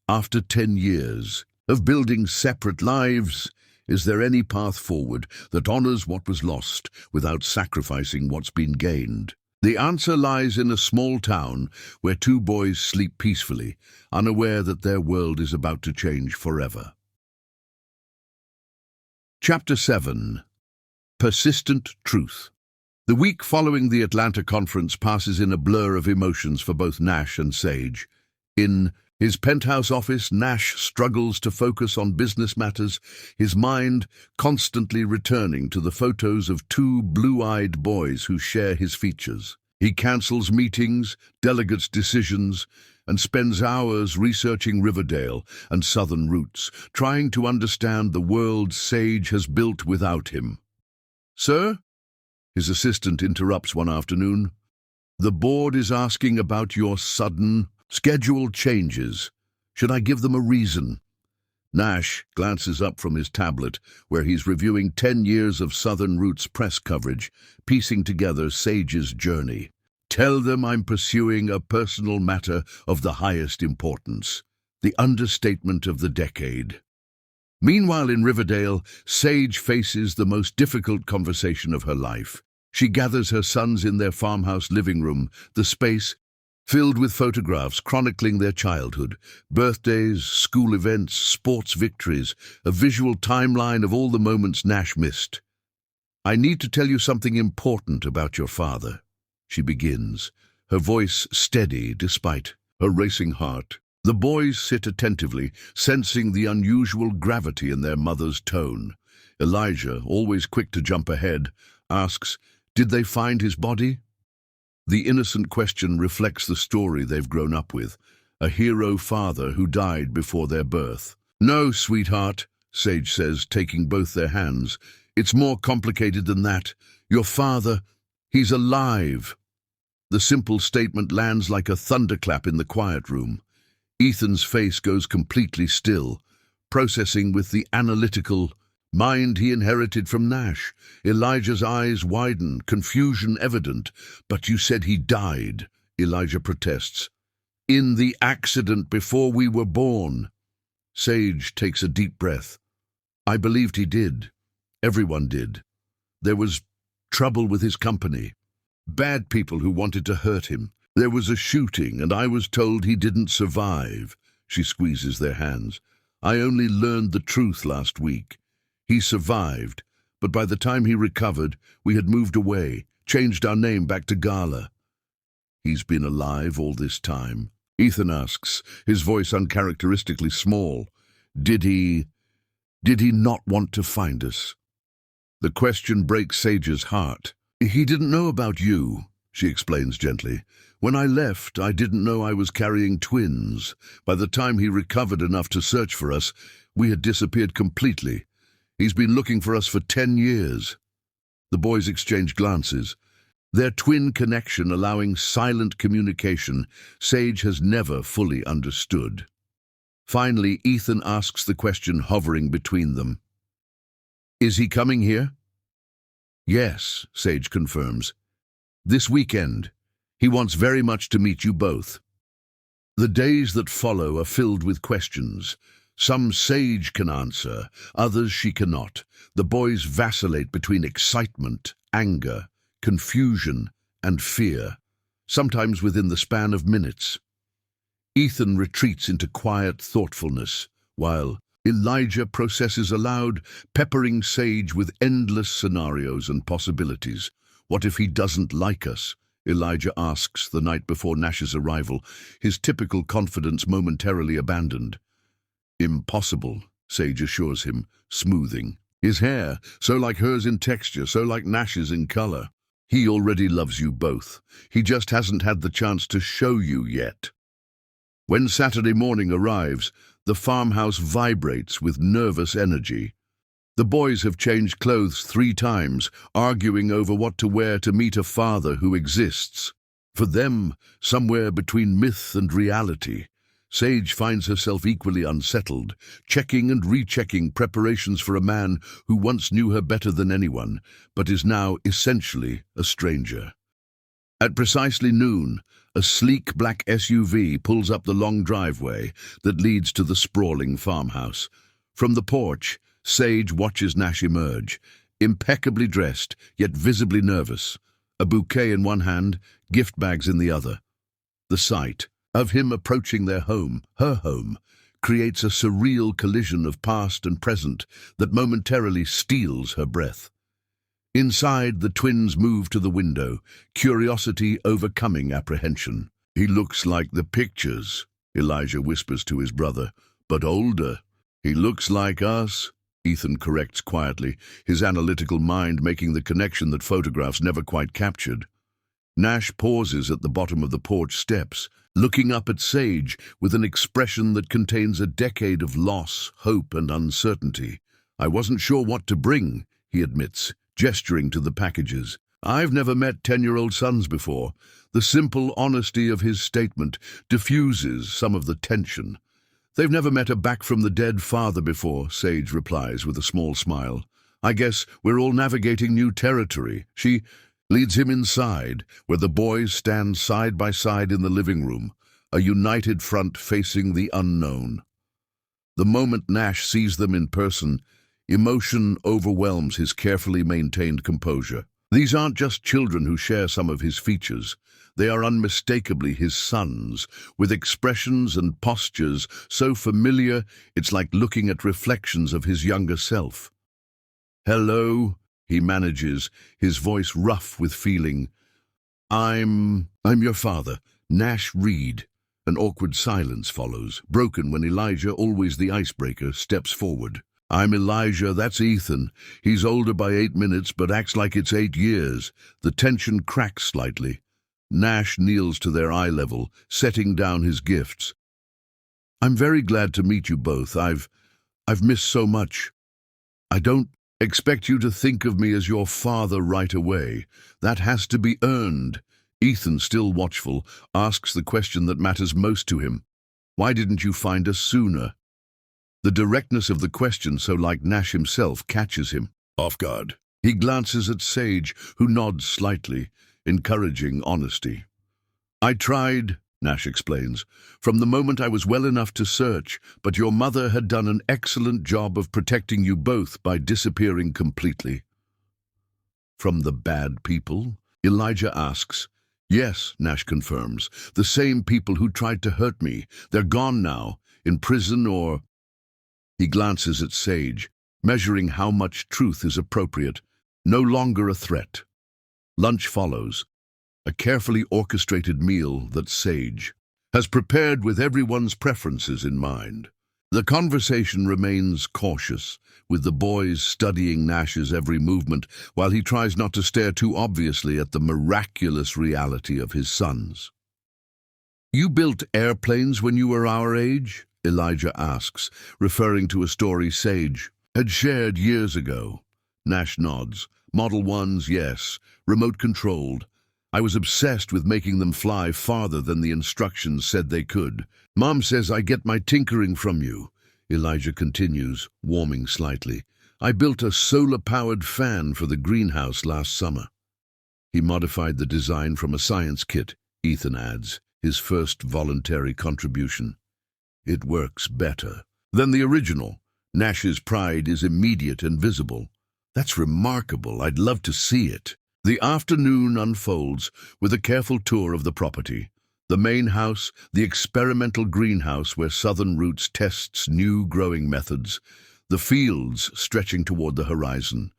After 10 years of building separate lives, is there any path forward that honors what was lost without sacrificing what's been gained? The answer lies in a small town where two boys sleep peacefully, unaware that their world is about to change forever. Chapter 7. Persistent Truth. The week following the Atlanta conference passes in a blur of emotions for both Nash and Sage. In his penthouse office, Nash struggles to focus on business matters, his mind constantly returning to the photos of two blue-eyed boys who share his features. He cancels meetings, delegates decisions, and spends hours researching Riverdale and Southern roots, trying to understand the world Sage has built without him. "Sir?" His assistant interrupts one afternoon. "The board is asking about your sudden schedule changes. Should I give them a reason?" Nash glances up from his tablet, where he's reviewing 10 years of Southern Roots press coverage, piecing together Sage's journey. "Tell them I'm pursuing a personal matter of the highest importance. The understatement of the decade." Meanwhile, in Riverdale, Sage faces the most difficult conversation of her life. She gathers her sons in their farmhouse living room, the space filled with photographs chronicling their childhood, birthdays, school events, sports victories, a visual timeline of all the moments Nash missed. "I need to tell you something important about your father," she begins, her voice steady despite her racing heart. The boys sit attentively, sensing the unusual gravity in their mother's tone. Elijah, always quick to jump ahead, asks, "Did they find his body?" The innocent question reflects the story they've grown up with, a hero father who died before their birth. "No, sweetheart," Sage says, taking both their hands. "It's more complicated than that. Your father, he's alive." The simple statement lands like a thunderclap in the quiet room. Ethan's face goes completely still, processing with the analytical mind he inherited from Nash. Elijah's eyes widen, confusion evident. "But you said he died," Elijah protests. "In the accident before we were born." Sage takes a deep breath. "I believed he did. Everyone did. There was trouble with his company. Bad people who wanted to hurt him. There was a shooting, and I was told he didn't survive." She squeezes their hands. "I only learned the truth last week. He survived, but by the time he recovered, we had moved away, changed our name back to Gala." "He's been alive all this time?" Ethan asks, his voice uncharacteristically small. Did he not want to find us?" The question breaks Sage's heart. "He didn't know about you," she explains gently. "When I left, I didn't know I was carrying twins. By the time he recovered enough to search for us, we had disappeared completely. He's been looking for us for 10 years. The boys exchange glances. Their twin connection allowing silent communication Sage has never fully understood. Finally, Ethan asks the question hovering between them. "Is he coming here?" "Yes," Sage confirms. "This weekend. He wants very much to meet you both." The days that follow are filled with questions. Some Sage can answer, others she cannot. The boys vacillate between excitement, anger, confusion, and fear. sometimes within the span of minutes. Ethan retreats into quiet thoughtfulness, while Elijah processes aloud, peppering Sage with endless scenarios and possibilities. What if he doesn't like us? Elijah asks the night before Nash's arrival, his typical confidence momentarily abandoned. Impossible, Sage assures him, smoothing. His hair, so like hers in texture, so like Nash's in color. He already loves you both. He just hasn't had the chance to show you yet. When Saturday morning arrives, the farmhouse vibrates with nervous energy. The boys have changed clothes 3 times, arguing over what to wear to meet a father who exists. For them, somewhere between myth and reality, Sage finds herself equally unsettled, checking and rechecking preparations for a man who once knew her better than anyone, but is now essentially a stranger. At precisely noon, a sleek black SUV pulls up the long driveway that leads to the sprawling farmhouse. From the porch, Sage watches Nash emerge, impeccably dressed, yet visibly nervous, a bouquet in one hand, gift bags in the other. The sight of him approaching their home, her home, creates a surreal collision of past and present that momentarily steals her breath. Inside, the twins move to the window, curiosity overcoming apprehension. "He looks like the pictures," Elijah whispers to his brother, "but older." "He looks like us," Ethan corrects quietly, his analytical mind making the connection that photographs never quite captured. Nash pauses at the bottom of the porch steps, looking up at Sage with an expression that contains a decade of loss, hope, and uncertainty. "I wasn't sure what to bring," he admits, gesturing to the packages. "I've never met 10-year-old sons before." The simple honesty of his statement diffuses some of the tension. "They've never met a back-from-the-dead father before," Sage replies with a small smile. "I guess we're all navigating new territory." She leads him inside, where the boys stand side by side in the living room, a united front facing the unknown. The moment Nash sees them in person, emotion overwhelms his carefully maintained composure. These aren't just children who share some of his features. They are unmistakably his sons, with expressions and postures so familiar it's like looking at reflections of his younger self. "Hello," he manages, his voice rough with feeling. I'm your father, Nash Reed." An awkward silence follows, broken when Elijah, always the icebreaker, steps forward. "I'm Elijah, that's Ethan. He's older by 8 minutes, but acts like it's 8 years. The tension cracks slightly. Nash kneels to their eye level, setting down his gifts. "I'm very glad to meet you both. I've missed so much. I don't expect you to think of me as your father right away. That has to be earned." Ethan, still watchful, asks the question that matters most to him. "Why didn't you find us sooner?" The directness of the question, so like Nash himself, catches him off guard. He glances at Sage, who nods slightly, encouraging honesty. "I tried," Nash explains, "from the moment I was well enough to search, but your mother had done an excellent job of protecting you both by disappearing completely." "From the bad people?" Elijah asks. "Yes," Nash confirms, "the same people who tried to hurt me. They're gone now, in prison or—" He glances at Sage, measuring how much truth is appropriate. No longer a threat. Lunch follows, a carefully orchestrated meal that Sage has prepared with everyone's preferences in mind. The conversation remains cautious, with the boys studying Nash's every movement while he tries not to stare too obviously at the miraculous reality of his sons. "You built airplanes when you were our age?" Elijah asks, referring to a story Sage had shared years ago. Nash nods. "Model 1s, yes. Remote-controlled. I was obsessed with making them fly farther than the instructions said they could. Mom says I get my tinkering from you," Elijah continues, warming slightly. "I built a solar-powered fan for the greenhouse last summer." He modified the design from a science kit, Ethan adds, his first voluntary contribution. "It works better than the original." Nash's pride is immediate and visible. "That's remarkable. I'd love to see it." The afternoon unfolds with a careful tour of the property. The main house, the experimental greenhouse where Southern Roots tests new growing methods, the fields stretching toward the horizon.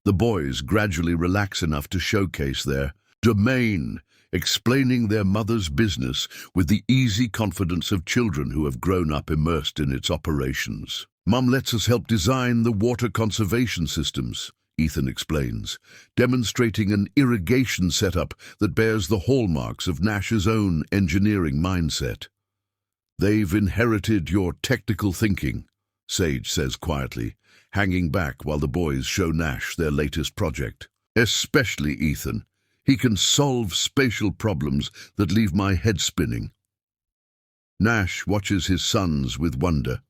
The boys gradually relax enough to showcase their domain, explaining their mother's business with the easy confidence of children who have grown up immersed in its operations. Mum lets us help design the water conservation systems, Ethan explains, demonstrating an irrigation setup that bears the hallmarks of Nash's own engineering mindset. They've inherited your technical thinking, Sage says quietly, hanging back while the boys show Nash their latest project. Especially Ethan. He can solve spatial problems that leave my head spinning. Nash watches his sons with wonder.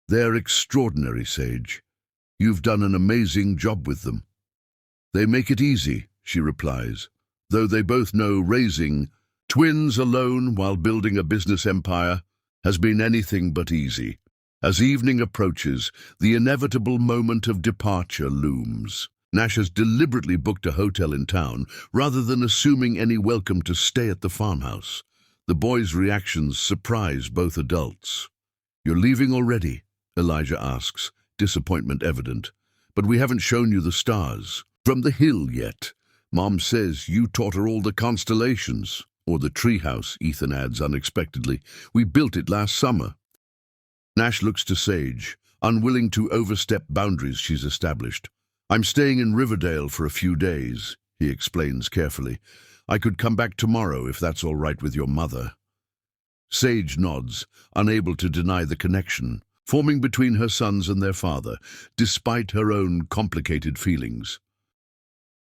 They're extraordinary, Sage. You've done an amazing job with them. They make it easy, she replies, though they both know raising twins alone while building a business empire has been anything but easy. As evening approaches, the inevitable moment of departure looms. Nash has deliberately booked a hotel in town rather than assuming any welcome to stay at the farmhouse. The boys' reactions surprise both adults. "You're leaving already?" Elijah asks, disappointment evident. "But we haven't shown you the stars from the hill yet. Mom says you taught her all the constellations." "Or the treehouse," Ethan adds unexpectedly. "We built it last summer." Nash looks to Sage, unwilling to overstep boundaries she's established. "I'm staying in Riverdale for a few days," he explains carefully. "I could come back tomorrow if that's all right with your mother." Sage nods, unable to deny the connection forming between her sons and their father, despite her own complicated feelings.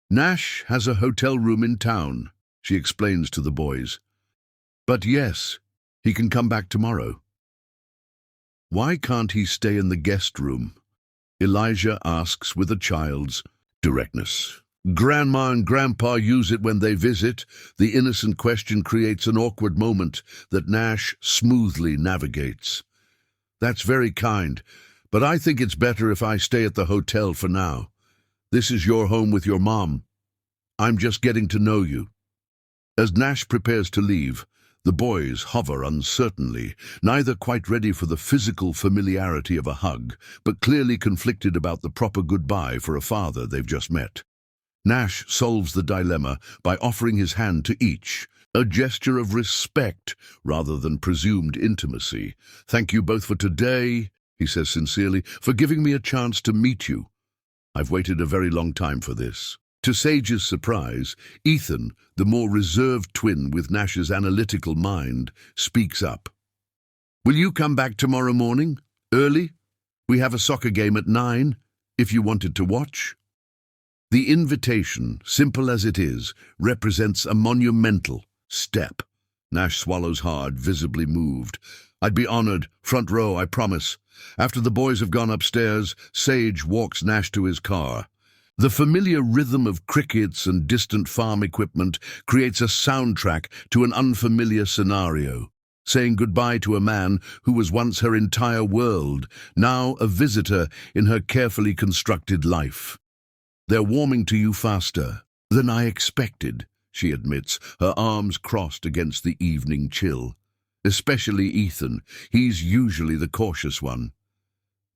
"Nash has a hotel room in town," she explains to the boys. "But yes, he can come back tomorrow." "Why can't he stay in the guest room?" Elijah asks with a child's directness. "Grandma and Grandpa use it when they visit." The innocent question creates an awkward moment that Nash smoothly navigates. "That's very kind, but I think it's better if I stay at the hotel for now. This is your home with your mom. I'm just getting to know you." As Nash prepares to leave, the boys hover uncertainly, neither quite ready for the physical familiarity of a hug, but clearly conflicted about the proper goodbye for a father they've just met. Nash solves the dilemma by offering his hand to each, a gesture of respect rather than presumed intimacy. "Thank you both for today," he says sincerely, "for giving me a chance to meet you. I've waited a very long time for this." To Sage's surprise, Ethan, the more reserved twin with Nash's analytical mind, speaks up. "Will you come back tomorrow morning? Early? We have a soccer game at 9, if you wanted to watch." The invitation, simple as it is, represents a monumental step. Nash swallows hard, visibly moved. "I'd be honored. Front row, I promise." After the boys have gone upstairs, Sage walks Nash to his car. The familiar rhythm of crickets and distant farm equipment creates a soundtrack to an unfamiliar scenario. Saying goodbye to a man who was once her entire world, now a visitor in her carefully constructed life. "They're warming to you faster than I expected," she admits, her arms crossed against the evening chill. Especially Ethan, he's usually the cautious one.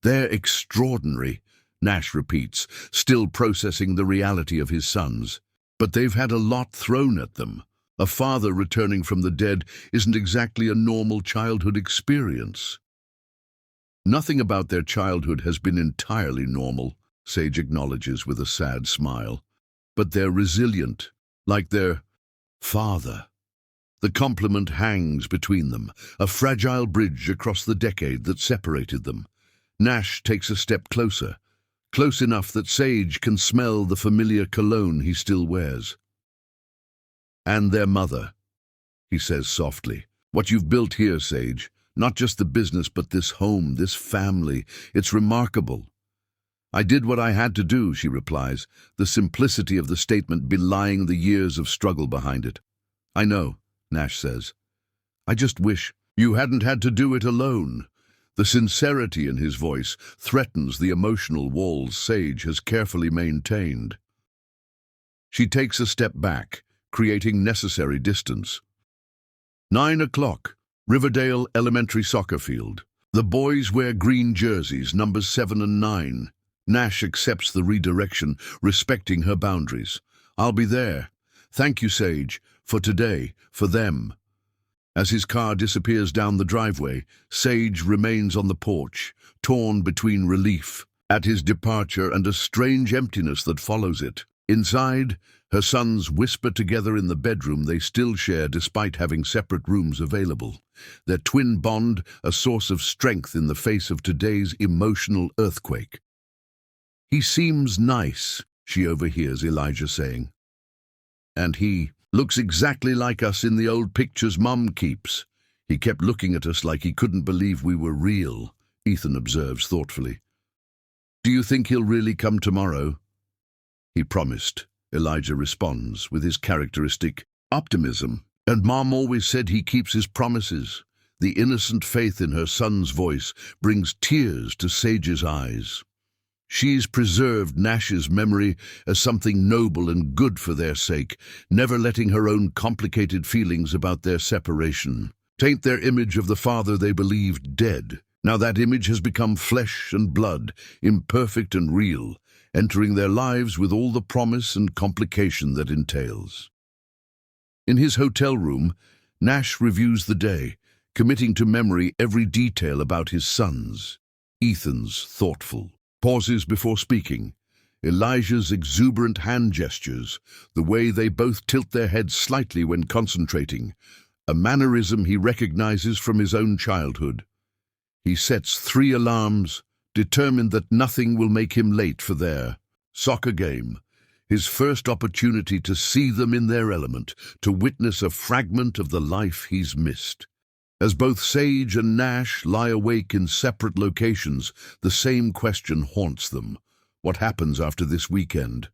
"They're extraordinary," Nash repeats, still processing the reality of his sons. "But they've had a lot thrown at them. A father returning from the dead isn't exactly a normal childhood experience." "Nothing about their childhood has been entirely normal," Sage acknowledges with a sad smile. "But they're resilient, like their father." The compliment hangs between them, a fragile bridge across the decade that separated them. Nash takes a step closer, close enough that Sage can smell the familiar cologne he still wears. "And their mother," he says softly. "What you've built here, Sage, not just the business but this home, this family, it's remarkable." "I did what I had to do," she replies, the simplicity of the statement belying the years of struggle behind it. "I know," Nash says. "I just wish you hadn't had to do it alone." The sincerity in his voice threatens the emotional walls Sage has carefully maintained. She takes a step back, creating necessary distance. 9 o'clock, Riverdale Elementary Soccer Field. The boys wear green jerseys, numbers 7 and 9. Nash accepts the redirection, respecting her boundaries. I'll be there. Thank you, Sage, for today, for them. As his car disappears down the driveway, Sage remains on the porch, torn between relief at his departure and a strange emptiness that follows it. Inside, her sons whisper together in the bedroom they still share despite having separate rooms available. Their twin bond, a source of strength in the face of today's emotional earthquake. "He seems nice," she overhears Elijah saying. "And he looks exactly like us in the old pictures Mum keeps. He kept looking at us like he couldn't believe we were real," Ethan observes thoughtfully. "Do you think he'll really come tomorrow?" "He promised," Elijah responds with his characteristic optimism. "And Mom always said he keeps his promises." The innocent faith in her son's voice brings tears to Sage's eyes. She's preserved Nash's memory as something noble and good for their sake, never letting her own complicated feelings about their separation taint their image of the father they believed dead. Now that image has become flesh and blood, imperfect and real, entering their lives with all the promise and complication that entails. In his hotel room, Nash reviews the day, committing to memory every detail about his sons. Ethan's thoughtful pauses before speaking, Elijah's exuberant hand gestures, the way they both tilt their heads slightly when concentrating, a mannerism he recognizes from his own childhood. He sets 3 alarms, determined that nothing will make him late for their soccer game, his first opportunity to see them in their element, to witness a fragment of the life he's missed. As both Sage and Nash lie awake in separate locations, the same question haunts them. What happens after this weekend?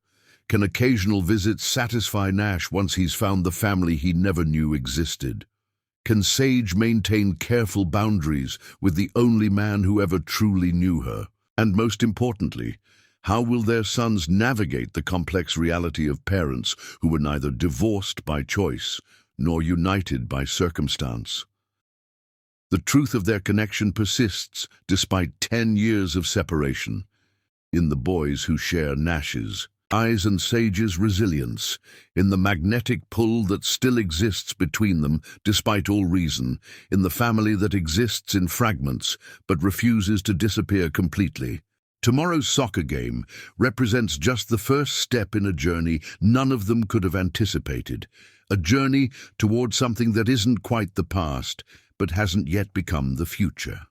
Can occasional visits satisfy Nash once he's found the family he never knew existed? Can Sage maintain careful boundaries with the only man who ever truly knew her? And most importantly, how will their sons navigate the complex reality of parents who were neither divorced by choice nor united by circumstance? The truth of their connection persists despite 10 years of separation. In the boys who share Nash's eyes and Sage's resilience, in the magnetic pull that still exists between them despite all reason, in the family that exists in fragments but refuses to disappear completely. Tomorrow's soccer game represents just the first step in a journey none of them could have anticipated, a journey toward something that isn't quite the past, but hasn't yet become the future.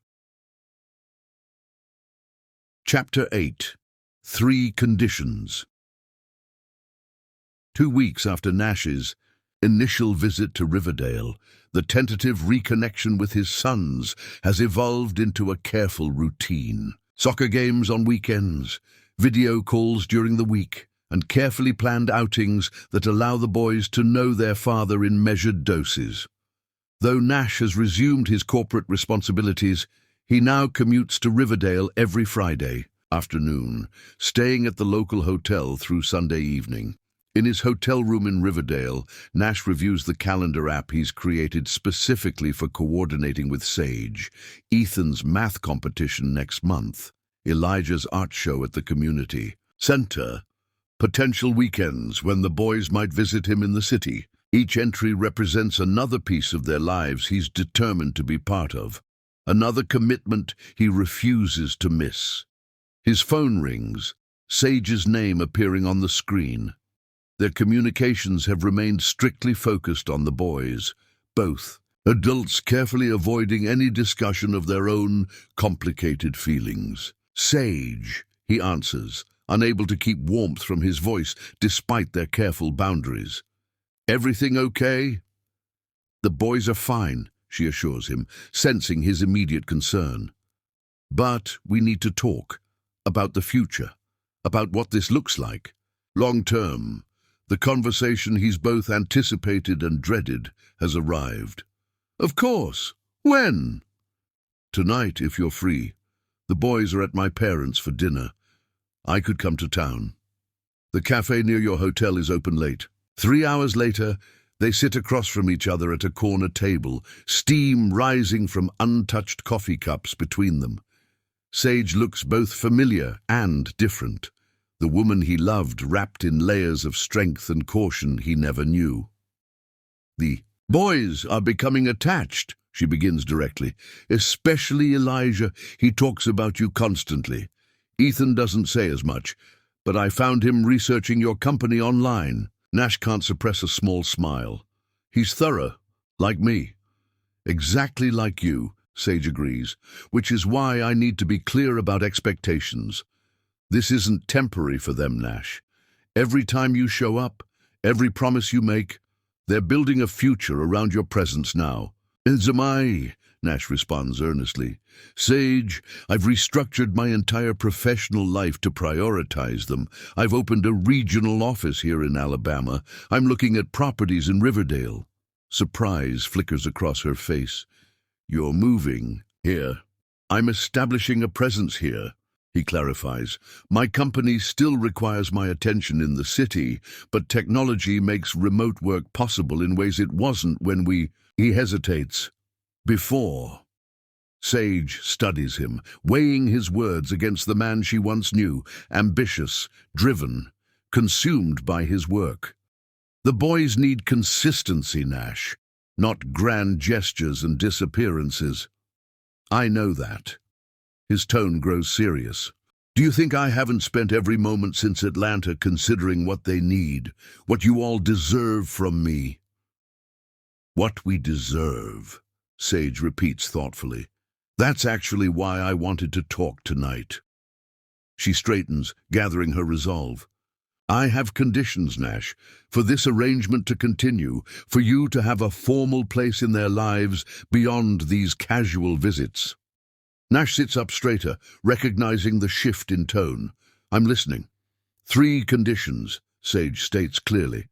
Chapter 8. 3 Conditions. 2 weeks after Nash's initial visit to Riverdale, the tentative reconnection with his sons has evolved into a careful routine. Soccer games on weekends, video calls during the week, and carefully planned outings that allow the boys to know their father in measured doses. Though Nash has resumed his corporate responsibilities, he now commutes to Riverdale every Friday afternoon, staying at the local hotel through Sunday evening. In his hotel room in Riverdale, Nash reviews the calendar app he's created specifically for coordinating with Sage, Ethan's math competition next month, Elijah's art show at the community center, potential weekends when the boys might visit him in the city. Each entry represents another piece of their lives he's determined to be part of, another commitment he refuses to miss. His phone rings, Sage's name appearing on the screen. Their communications have remained strictly focused on the boys, both adults carefully avoiding any discussion of their own complicated feelings. "Sage," he answers, unable to keep warmth from his voice despite their careful boundaries. "Everything okay?" "The boys are fine," she assures him, sensing his immediate concern. "But we need to talk about the future, about what this looks like, long term." The conversation he's both anticipated and dreaded has arrived. "Of course. When?" "Tonight, if you're free. The boys are at my parents' for dinner. I could come to town." The cafe near your hotel is open late. 3 hours later, they sit across from each other at a corner table, steam rising from untouched coffee cups between them. Sage looks both familiar and different. The woman he loved wrapped in layers of strength and caution he never knew. The boys are becoming attached, she begins directly. Especially Elijah. He talks about you constantly. Ethan doesn't say as much, but I found him researching your company online. Nash can't suppress a small smile. He's thorough, like me. Exactly like you, Sage agrees, which is why I need to be clear about expectations. This isn't temporary for them, Nash. Every time you show up, every promise you make, they're building a future around your presence now. As am I, Nash responds earnestly. Sage, I've restructured my entire professional life to prioritize them. I've opened a regional office here in Alabama. I'm looking at properties in Riverdale. Surprise flickers across her face. You're moving here. I'm establishing a presence here, he clarifies. My company still requires my attention in the city, but technology makes remote work possible in ways it wasn't when he hesitates. Before. Sage studies him, weighing his words against the man she once knew, ambitious, driven, consumed by his work. The boys need consistency, Nash, not grand gestures and disappearances. I know that. His tone grows serious. Do you think I haven't spent every moment since Atlanta considering what they need, what you all deserve from me? What we deserve, Sage repeats thoughtfully. That's actually why I wanted to talk tonight. She straightens, gathering her resolve. I have conditions, Nash, for this arrangement to continue, for you to have a formal place in their lives beyond these casual visits. Nash sits up straighter, recognizing the shift in tone. I'm listening. 3 conditions, Sage states clearly.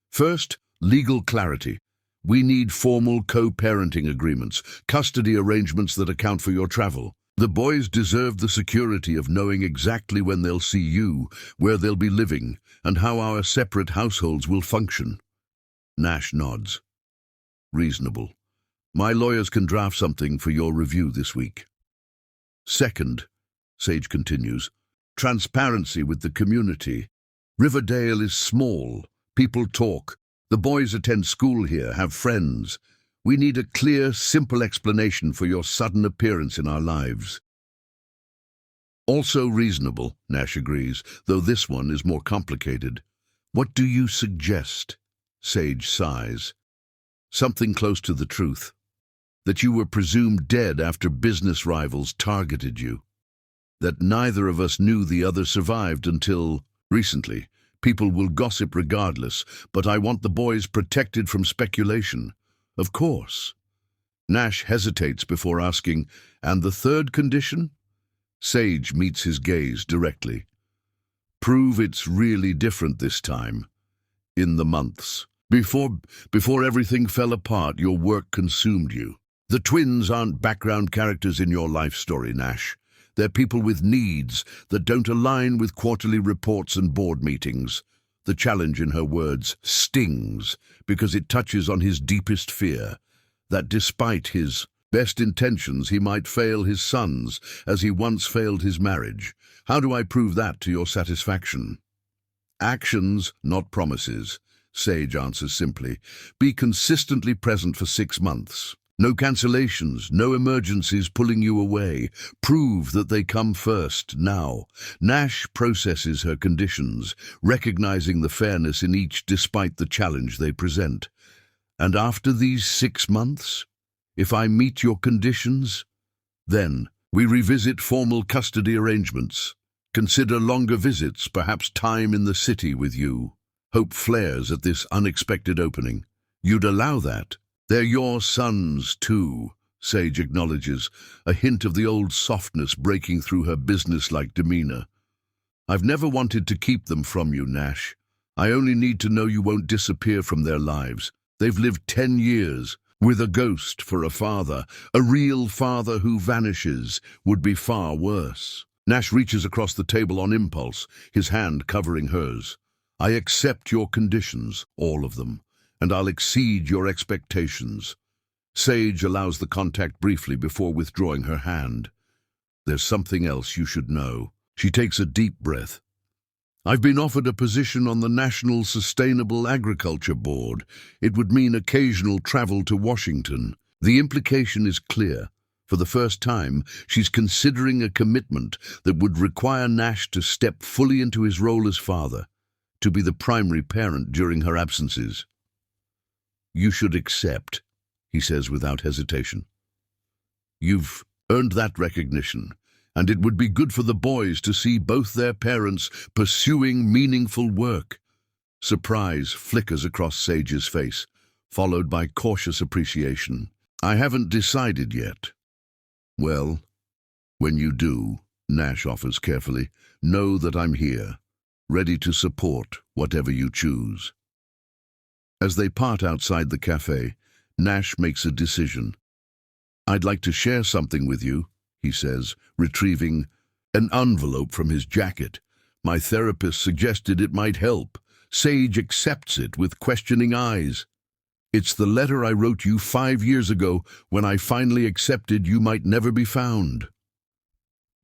First, legal clarity. We need formal co-parenting agreements, custody arrangements that account for your travel. The boys deserve the security of knowing exactly when they'll see you, where they'll be living, and how our separate households will function. Nash nods. Reasonable. My lawyers can draft something for your review this week. Second, Sage continues, transparency with the community. Riverdale is small. People talk. The boys attend school here, have friends. We need a clear, simple explanation for your sudden appearance in our lives. Also reasonable, Nash agrees, though this one is more complicated. What do you suggest? Sage sighs. Something close to the truth. That you were presumed dead after business rivals targeted you. That neither of us knew the other survived until recently. People will gossip regardless, but I want the boys protected from speculation. Of course. Nash hesitates before asking, and the third condition? Sage meets his gaze directly. Prove it's really different this time. In the months. Before everything fell apart, your work consumed you. The twins aren't background characters in your life story, Nash. They're people with needs that don't align with quarterly reports and board meetings. The challenge in her words stings because it touches on his deepest fear, that despite his best intentions he might fail his sons as he once failed his marriage. How do I prove that to your satisfaction? Actions, not promises, Sage answers simply. Be consistently present for 6 months. No cancellations, no emergencies pulling you away. Prove that they come first, now. Nash processes her conditions, recognizing the fairness in each despite the challenge they present. And after these 6 months, if I meet your conditions, then we revisit formal custody arrangements. Consider longer visits, perhaps time in the city with you. Hope flares at this unexpected opening. You'd allow that? They're your sons, too, Sage acknowledges, a hint of the old softness breaking through her business-like demeanor. I've never wanted to keep them from you, Nash. I only need to know you won't disappear from their lives. They've lived 10 years, with a ghost for a father. A real father who vanishes would be far worse. Nash reaches across the table on impulse, his hand covering hers. I accept your conditions, all of them, and I'll exceed your expectations. Sage allows the contact briefly before withdrawing her hand. There's something else you should know. She takes a deep breath. I've been offered a position on the National Sustainable Agriculture Board. It would mean occasional travel to Washington. The implication is clear. For the first time, she's considering a commitment that would require Nash to step fully into his role as father, to be the primary parent during her absences. You should accept, he says without hesitation. You've earned that recognition, and it would be good for the boys to see both their parents pursuing meaningful work. Surprise flickers across Sage's face, followed by cautious appreciation. I haven't decided yet. Well, when you do, Nash offers carefully, know that I'm here, ready to support whatever you choose. As they part outside the cafe, Nash makes a decision. I'd like to share something with you, he says, retrieving an envelope from his jacket. My therapist suggested it might help. Sage accepts it with questioning eyes. It's the letter I wrote you 5 years ago when I finally accepted you might never be found.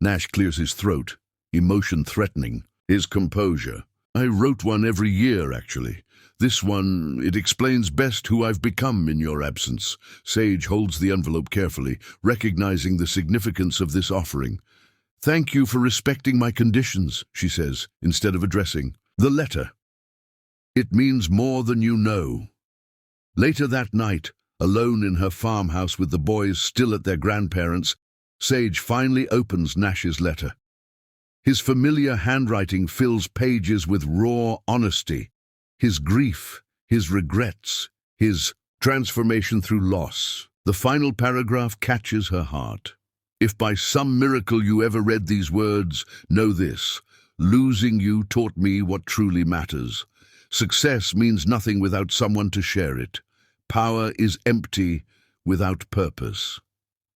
Nash clears his throat, emotion threatening, his composure. I wrote one every year, actually. This one, it explains best who I've become in your absence. Sage holds the envelope carefully, recognizing the significance of this offering. Thank you for respecting my conditions, she says, instead of addressing the letter. It means more than you know. Later that night, alone in her farmhouse with the boys still at their grandparents', Sage finally opens Nash's letter. His familiar handwriting fills pages with raw honesty. His grief, his regrets, his transformation through loss. The final paragraph catches her heart. If by some miracle you ever read these words, know this: losing you taught me what truly matters. Success means nothing without someone to share it. Power is empty without purpose.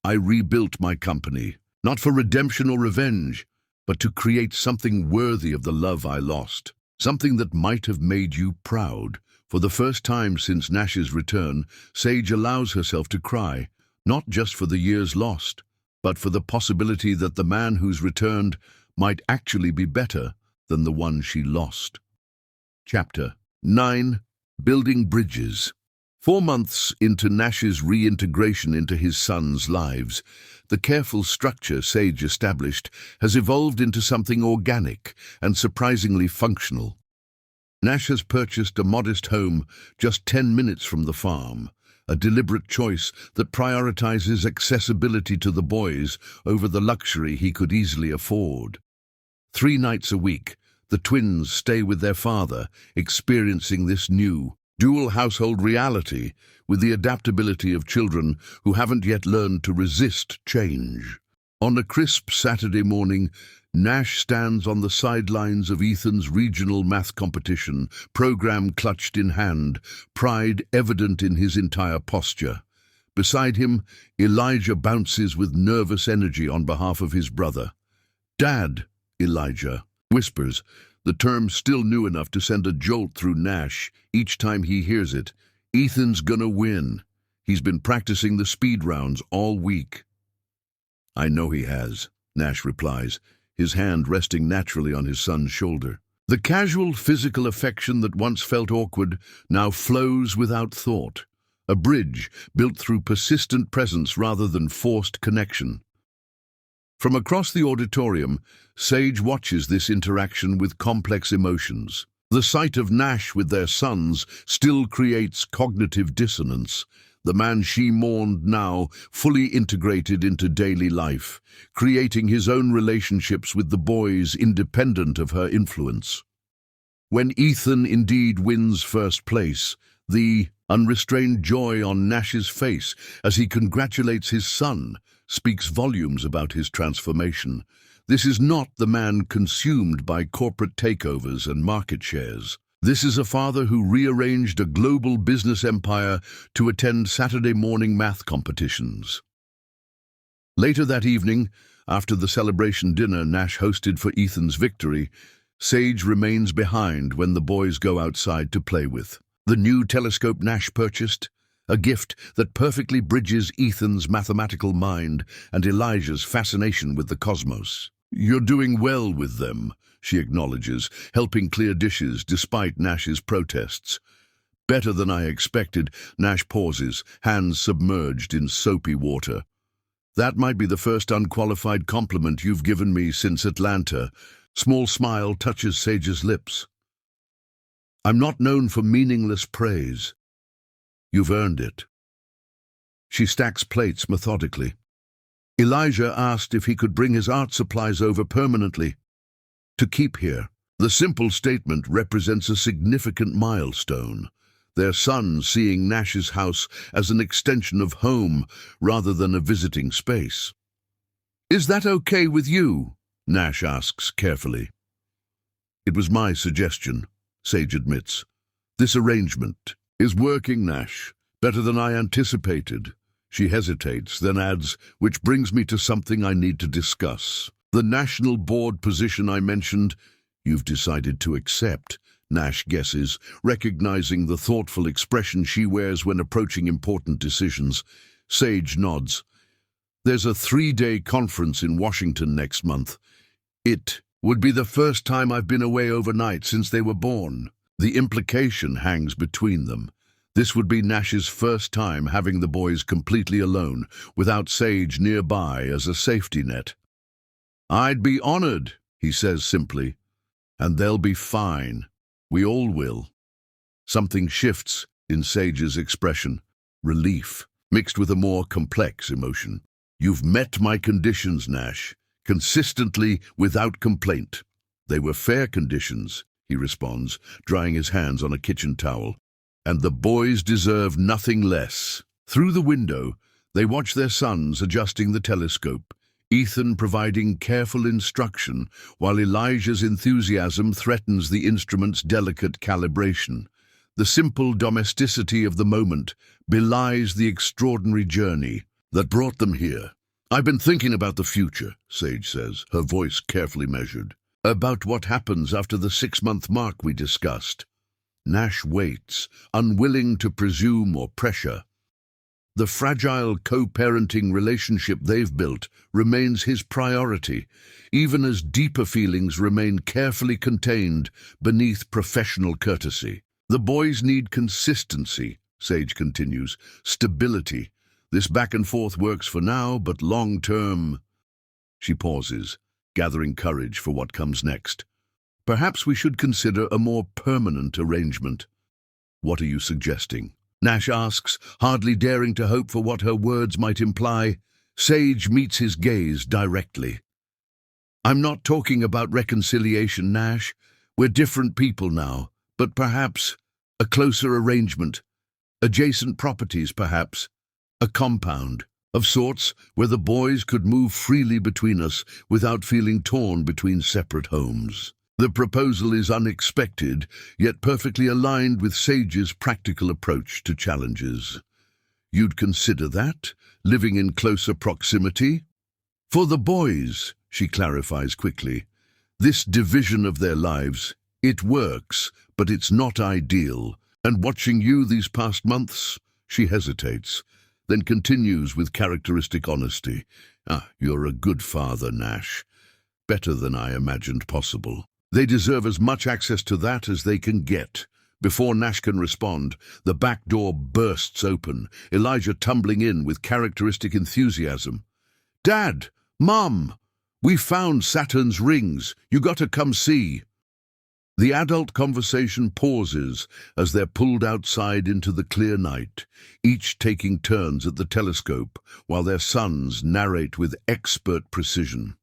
I rebuilt my company, not for redemption or revenge, but to create something worthy of the love I lost. Something that might have made you proud. For the first time since Nash's return, Sage allows herself to cry, not just for the years lost, but for the possibility that the man who's returned might actually be better than the one she lost. Chapter 9. Building Bridges. 4 months into Nash's reintegration into his sons' lives, the careful structure Sage established has evolved into something organic and surprisingly functional. Nash has purchased a modest home just 10 minutes from the farm, a deliberate choice that prioritizes accessibility to the boys over the luxury he could easily afford. 3 nights a week, the twins stay with their father, experiencing this new, dual household reality with the adaptability of children who haven't yet learned to resist change. On a crisp Saturday morning, Nash stands on the sidelines of Ethan's regional math competition, program clutched in hand, pride evident in his entire posture. Beside him, Elijah bounces with nervous energy on behalf of his brother. "Dad," Elijah whispers, the term still new enough to send a jolt through Nash each time he hears it. "Ethan's gonna win. He's been practicing the speed rounds all week." "I know he has," Nash replies, his hand resting naturally on his son's shoulder. The casual physical affection that once felt awkward now flows without thought, a bridge built through persistent presence rather than forced connection. From across the auditorium, Sage watches this interaction with complex emotions. The sight of Nash with their sons still creates cognitive dissonance. The man she mourned now fully integrated into daily life, creating his own relationships with the boys independent of her influence. When Ethan indeed wins first place, the unrestrained joy on Nash's face as he congratulates his son speaks volumes about his transformation. This is not the man consumed by corporate takeovers and market shares. This is a father who rearranged a global business empire to attend Saturday morning math competitions. Later that evening, after the celebration dinner Nash hosted for Ethan's victory, Sage remains behind when the boys go outside to play with. The new telescope Nash purchased, a gift that perfectly bridges Ethan's mathematical mind and Elijah's fascination with the cosmos. "You're doing well with them," she acknowledges, helping clear dishes despite Nash's protests. "Better than I expected." Nash pauses, hands submerged in soapy water. "That might be the first unqualified compliment you've given me since Atlanta." Small smile touches Sage's lips. "I'm not known for meaningless praise. You've earned it." She stacks plates methodically. Elijah asked if he could bring his art supplies over permanently, to keep here. The simple statement represents a significant milestone. Their son seeing Nash's house as an extension of home rather than a visiting space. "Is that okay with you?" Nash asks carefully. "It was my suggestion," Sage admits. "This arrangement is working, Nash. Better than I anticipated." She hesitates, then adds, "Which brings me to something I need to discuss. The national board position I mentioned, you've decided to accept." Nash guesses, recognizing the thoughtful expression she wears when approaching important decisions. Sage nods. "There's a 3-day conference in Washington next month. It would be the first time I've been away overnight since they were born." The implication hangs between them. This would be Nash's first time having the boys completely alone, without Sage nearby as a safety net. "I'd be honored," he says simply. "And they'll be fine. We all will." Something shifts in Sage's expression. Relief, mixed with a more complex emotion. "You've met my conditions, Nash, consistently, without complaint." "They were fair conditions," he responds, drying his hands on a kitchen towel. "And the boys deserve nothing less." Through the window, they watch their sons adjusting the telescope, Ethan providing careful instruction, while Elijah's enthusiasm threatens the instrument's delicate calibration. The simple domesticity of the moment belies the extraordinary journey that brought them here. "I've been thinking about the future," Sage says, her voice carefully measured. "About what happens after the 6-month mark we discussed." Nash waits, unwilling to presume or pressure. The fragile co-parenting relationship they've built remains his priority, even as deeper feelings remain carefully contained beneath professional courtesy. "The boys need consistency," Sage continues, "stability. This back and forth works for now, but long-term..." She pauses, gathering courage for what comes next. "Perhaps we should consider a more permanent arrangement." "What are you suggesting?" Nash asks, hardly daring to hope for what her words might imply. Sage meets his gaze directly. "I'm not talking about reconciliation, Nash. We're different people now, but perhaps a closer arrangement. Adjacent properties, perhaps. A compound, of sorts, where the boys could move freely between us without feeling torn between separate homes." The proposal is unexpected, yet perfectly aligned with Sage's practical approach to challenges. "You'd consider that, living in closer proximity?" "For the boys," she clarifies quickly. "This division of their lives, it works, but it's not ideal. And watching you these past months," she hesitates, then continues with characteristic honesty. "You're a good father, Nash. Better than I imagined possible." They deserve as much access to that as they can get. Before Nash can respond, the back door bursts open, Elijah tumbling in with characteristic enthusiasm. "Dad! Mom! We found Saturn's rings. You gotta come see." The adult conversation pauses as they're pulled outside into the clear night, each taking turns at the telescope while their sons narrate with expert precision.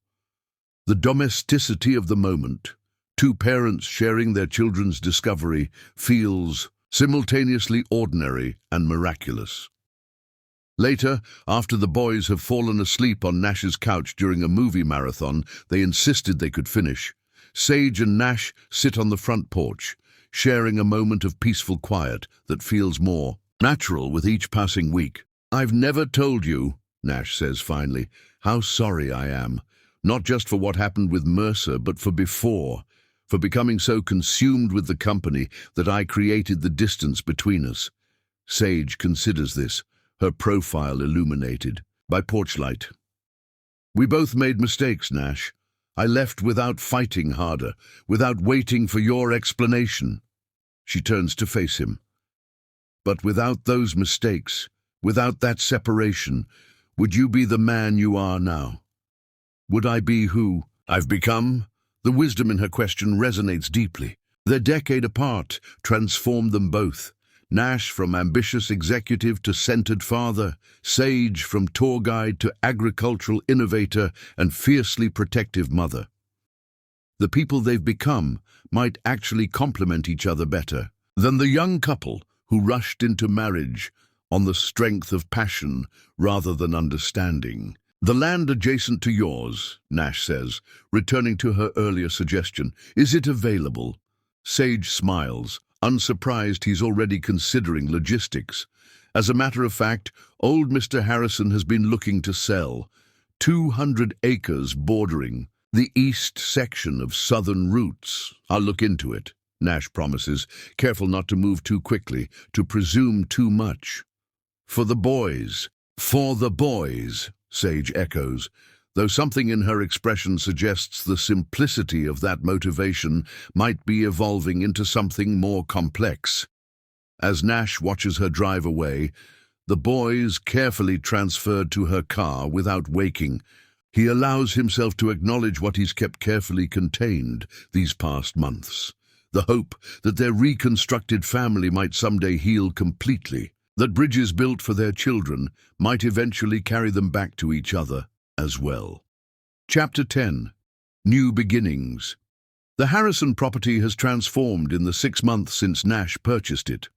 The domesticity of the moment, two parents sharing their children's discovery, feels simultaneously ordinary and miraculous. Later, after the boys have fallen asleep on Nash's couch during a movie marathon they insisted they could finish, Sage and Nash sit on the front porch, sharing a moment of peaceful quiet that feels more natural with each passing week. "I've never told you," Nash says finally, "how sorry I am. Not just for what happened with Mercer, but for before. for becoming so consumed with the company that I created the distance between us. Sage considers this, her profile illuminated by porchlight. We both made mistakes, Nash. I left without fighting harder, without waiting for your explanation. She turns to face him. But without those mistakes, without that separation, would you be the man you are now? Would I be who I've become? The wisdom in her question resonates deeply. Their decade apart transformed them both. Nash from ambitious executive to centered father, Sage from tour guide to agricultural innovator and fiercely protective mother. The people they've become might actually complement each other better than the young couple who rushed into marriage on the strength of passion rather than understanding. The land adjacent to yours, Nash says, returning to her earlier suggestion. Is it available? Sage smiles, unsurprised he's already considering logistics. As a matter of fact, old Mr. Harrison has been looking to sell 200 acres bordering the east section of Southern Roots. I'll look into it, Nash promises, careful not to move too quickly, to presume too much. For the boys, Sage echoes, though something in her expression suggests the simplicity of that motivation might be evolving into something more complex. As Nash watches her drive away, the boys carefully transferred to her car without waking. He allows himself to acknowledge what he's kept carefully contained these past months. The hope that their reconstructed family might someday heal completely, that bridges built for their children might eventually carry them back to each other as well. Chapter 10. New Beginnings. The Harrison property has transformed in the 6 months since Nash purchased it.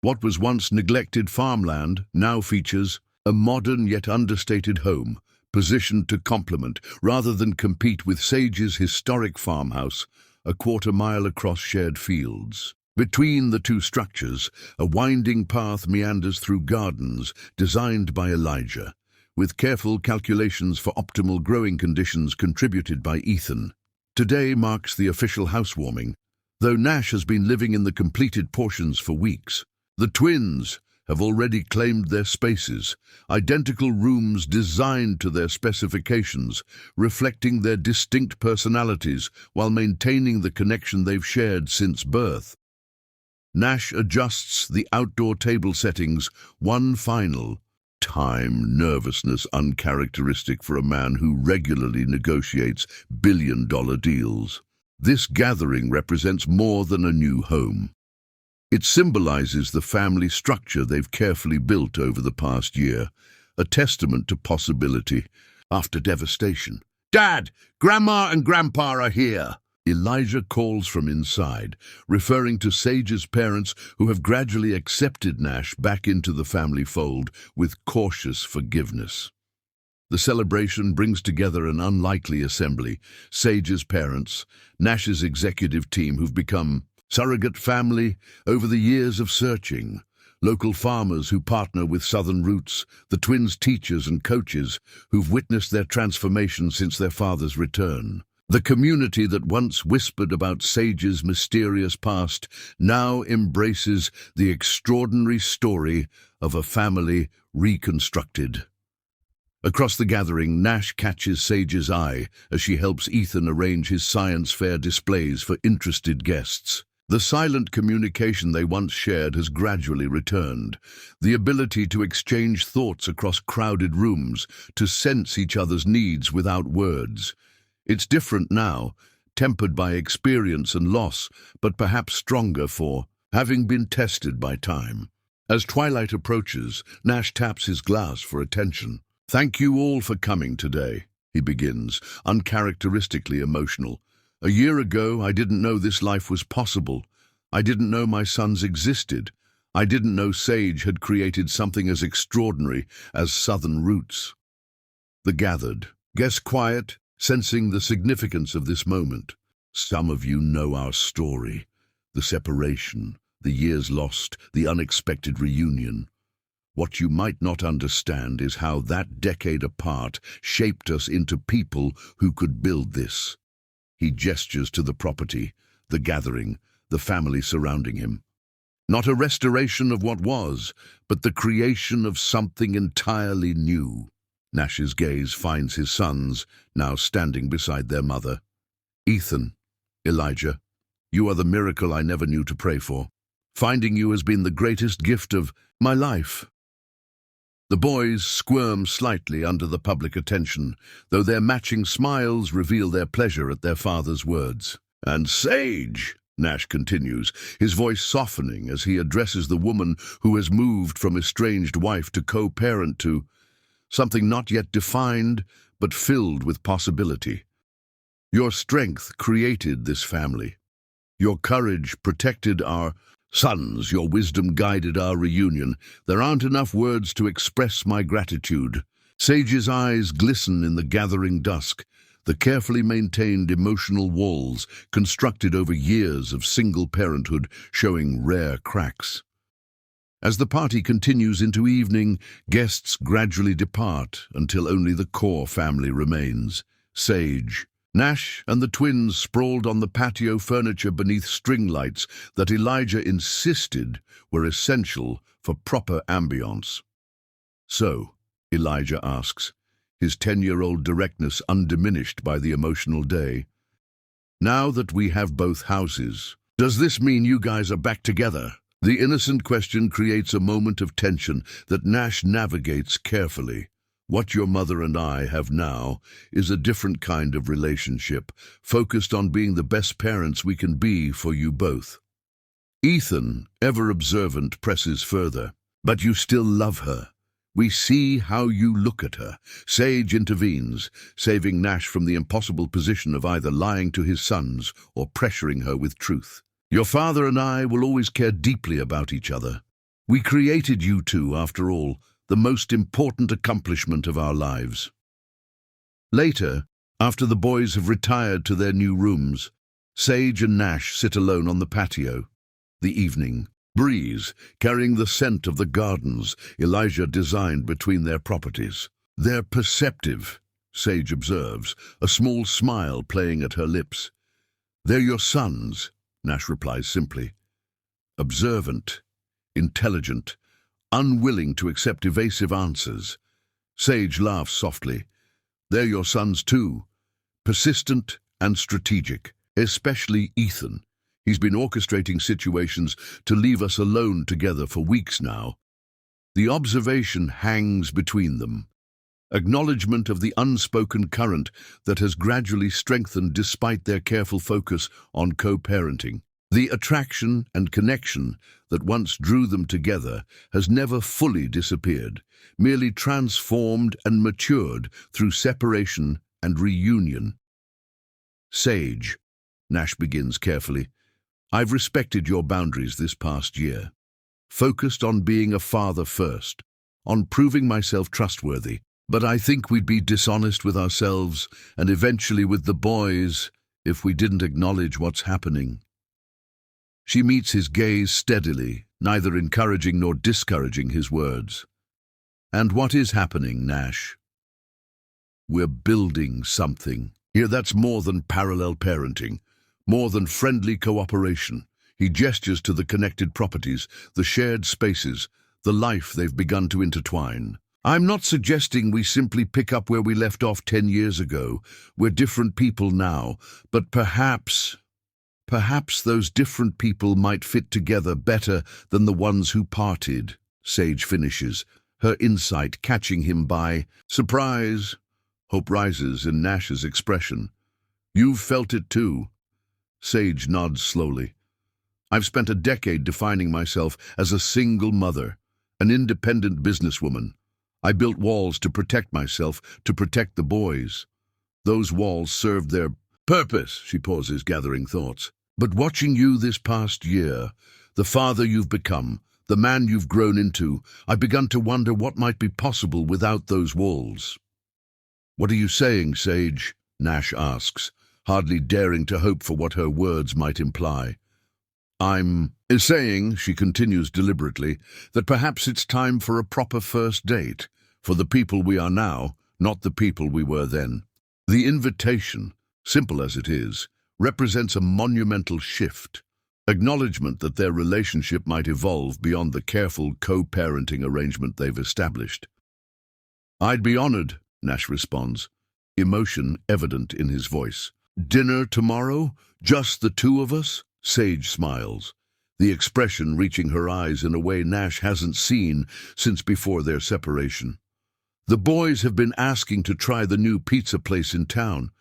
What was once neglected farmland now features a modern yet understated home, positioned to complement rather than compete with Sage's historic farmhouse, a quarter-mile across shared fields. Between the two structures, a winding path meanders through gardens designed by Elijah, with careful calculations for optimal growing conditions contributed by Ethan. Today marks the official housewarming, though Nash has been living in the completed portions for weeks. The twins have already claimed their spaces, identical rooms designed to their specifications, reflecting their distinct personalities while maintaining the connection they've shared since birth. Nash adjusts the outdoor table settings one final time, nervousness uncharacteristic for a man who regularly negotiates billion-dollar deals. This gathering represents more than a new home. It symbolizes the family structure they've carefully built over the past year, a testament to possibility after devastation. "Dad, Grandma and Grandpa are here!" Elijah calls from inside, referring to Sage's parents who have gradually accepted Nash back into the family fold with cautious forgiveness. The celebration brings together an unlikely assembly: Sage's parents, Nash's executive team who've become surrogate family over the years of searching, local farmers who partner with Southern Roots, the twins' teachers and coaches who've witnessed their transformation since their father's return. The community that once whispered about Sage's mysterious past now embraces the extraordinary story of a family reconstructed. Across the gathering, Nash catches Sage's eye as she helps Ethan arrange his science fair displays for interested guests. The silent communication they once shared has gradually returned, the ability to exchange thoughts across crowded rooms, to sense each other's needs without words. It's different now, tempered by experience and loss, but perhaps stronger for having been tested by time. As twilight approaches, Nash taps his glass for attention. "Thank you all for coming today," he begins, uncharacteristically emotional. "A year ago, I didn't know this life was possible. I didn't know my sons existed. I didn't know Sage had created something as extraordinary as Southern Roots." The gathered guests quiet, sensing the significance of this moment. Some of you know our story, the separation, the years lost, the unexpected reunion. What you might not understand is how that decade apart shaped us into people who could build this. He gestures to the property, the gathering, the family surrounding him. Not a restoration of what was, but the creation of something entirely new. Nash's gaze finds his sons, now standing beside their mother. Ethan, Elijah, you are the miracle I never knew to pray for. Finding you has been the greatest gift of my life. The boys squirm slightly under the public attention, though their matching smiles reveal their pleasure at their father's words. And Sage, Nash continues, his voice softening as he addresses the woman who has moved from estranged wife to co-parent to something not yet defined, but filled with possibility. Your strength created this family. Your courage protected our sons, your wisdom guided our reunion. There aren't enough words to express my gratitude. Sage's eyes glisten in the gathering dusk, the carefully maintained emotional walls constructed over years of single parenthood showing rare cracks. As the party continues into evening, guests gradually depart until only the core family remains. Sage, Nash and the twins sprawled on the patio furniture beneath string lights that Elijah insisted were essential for proper ambience. So, Elijah asks, his 10-year-old directness undiminished by the emotional day, now that we have both houses, does this mean you guys are back together? The innocent question creates a moment of tension that Nash navigates carefully. What your mother and I have now is a different kind of relationship, focused on being the best parents we can be for you both. Ethan, ever observant, presses further. But you still love her. We see how you look at her. Sage intervenes, saving Nash from the impossible position of either lying to his sons or pressuring her with truth. Your father and I will always care deeply about each other. We created you two, after all, the most important accomplishment of our lives. Later, after the boys have retired to their new rooms, Sage and Nash sit alone on the patio. The evening breeze, carrying the scent of the gardens Elijah designed between their properties. They're perceptive, Sage observes, a small smile playing at her lips. They're your sons, Nash replies simply. Observant, intelligent, unwilling to accept evasive answers. Sage laughs softly. They're your sons too, persistent and strategic, especially Ethan. He's been orchestrating situations to leave us alone together for weeks now. The observation hangs between them, acknowledgement of the unspoken current that has gradually strengthened despite their careful focus on co-parenting. The attraction and connection that once drew them together has never fully disappeared, merely transformed and matured through separation and reunion. Sage, Nash begins carefully, I've respected your boundaries this past year, focused on being a father first, on proving myself trustworthy, but I think we'd be dishonest with ourselves and eventually with the boys if we didn't acknowledge what's happening. She meets his gaze steadily, neither encouraging nor discouraging his words. And what is happening, Nash? We're building something. Here, that's more than parallel parenting, more than friendly cooperation. He gestures to the connected properties, the shared spaces, the life they've begun to intertwine. I'm not suggesting we simply pick up where we left off 10 years ago. We're different people now, but perhaps those different people might fit together better than the ones who parted, Sage finishes, her insight catching him by surprise. Hope rises in Nash's expression. You've felt it too. Sage nods slowly. I've spent a decade defining myself as a single mother, an independent businesswoman. I built walls to protect myself, to protect the boys. Those walls served their purpose, she pauses, gathering thoughts. But watching you this past year, the father you've become, the man you've grown into, I've begun to wonder what might be possible without those walls. What are you saying, Sage? Nash asks, hardly daring to hope for what her words might imply. I'm saying, she continues deliberately, that perhaps it's time for a proper first date, for the people we are now, not the people we were then. The invitation, simple as it is, represents a monumental shift, acknowledgement that their relationship might evolve beyond the careful co-parenting arrangement they've established. "I'd be honored," Nash responds, emotion evident in his voice. "Dinner tomorrow? Just the two of us?" Sage smiles, the expression reaching her eyes in a way Nash hasn't seen since before their separation. "The boys have been asking to try the new pizza place in town.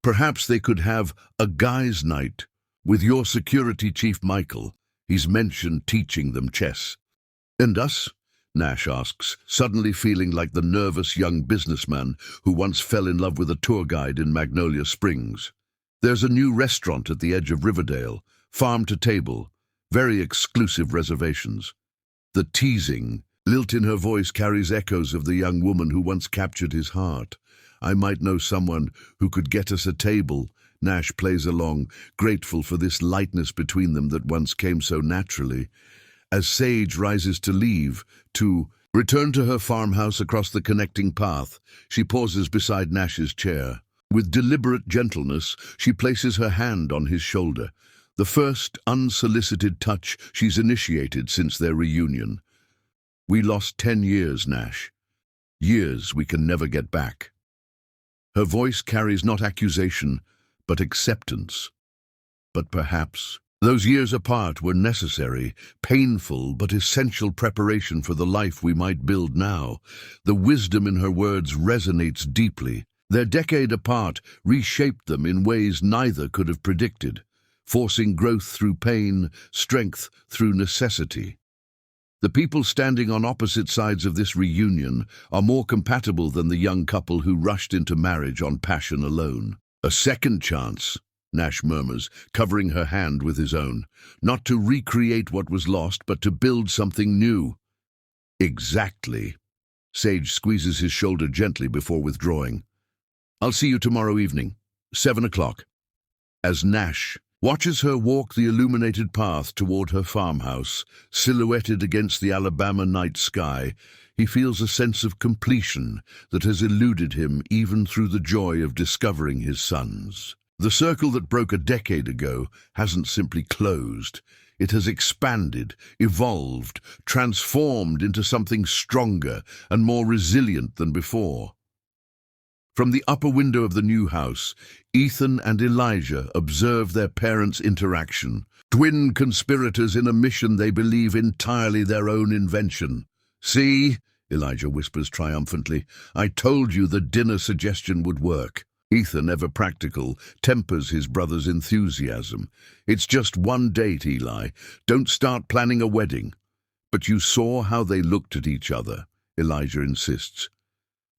Perhaps they could have a guys' night with your security chief Michael. He's mentioned teaching them chess." "And us?" Nash asks, suddenly feeling like the nervous young businessman who once fell in love with a tour guide in Magnolia Springs. "There's a new restaurant at the edge of Riverdale, farm to table, very exclusive reservations." The teasing lilt in her voice carries echoes of the young woman who once captured his heart. "I might know someone who could get us a table." Nash plays along, grateful for this lightness between them that once came so naturally. As Sage rises to leave, to return to her farmhouse across the connecting path, she pauses beside Nash's chair. With deliberate gentleness, she places her hand on his shoulder, the first unsolicited touch she's initiated since their reunion. "We lost 10 years, Nash. Years we can never get back." Her voice carries not accusation, but acceptance. But perhaps those years apart were necessary, painful but essential preparation for the life we might build now. The wisdom in her words resonates deeply. Their decade apart reshaped them in ways neither could have predicted, forcing growth through pain, strength through necessity. The people standing on opposite sides of this reunion are more compatible than the young couple who rushed into marriage on passion alone. "A second chance," Nash murmurs, covering her hand with his own. "Not to recreate what was lost, but to build something new." "Exactly." Sage squeezes his shoulder gently before withdrawing. "I'll see you tomorrow evening, 7 o'clock. As Nash watches her walk the illuminated path toward her farmhouse, silhouetted against the Alabama night sky, he feels a sense of completion that has eluded him even through the joy of discovering his sons. The circle that broke a decade ago hasn't simply closed. It has expanded, evolved, transformed into something stronger and more resilient than before. From the upper window of the new house, Ethan and Elijah observe their parents' interaction, twin conspirators in a mission they believe entirely their own invention. "See," Elijah whispers triumphantly, "I told you the dinner suggestion would work." Ethan, ever practical, tempers his brother's enthusiasm. "It's just one date, Eli. Don't start planning a wedding." "But you saw how they looked at each other," Elijah insists.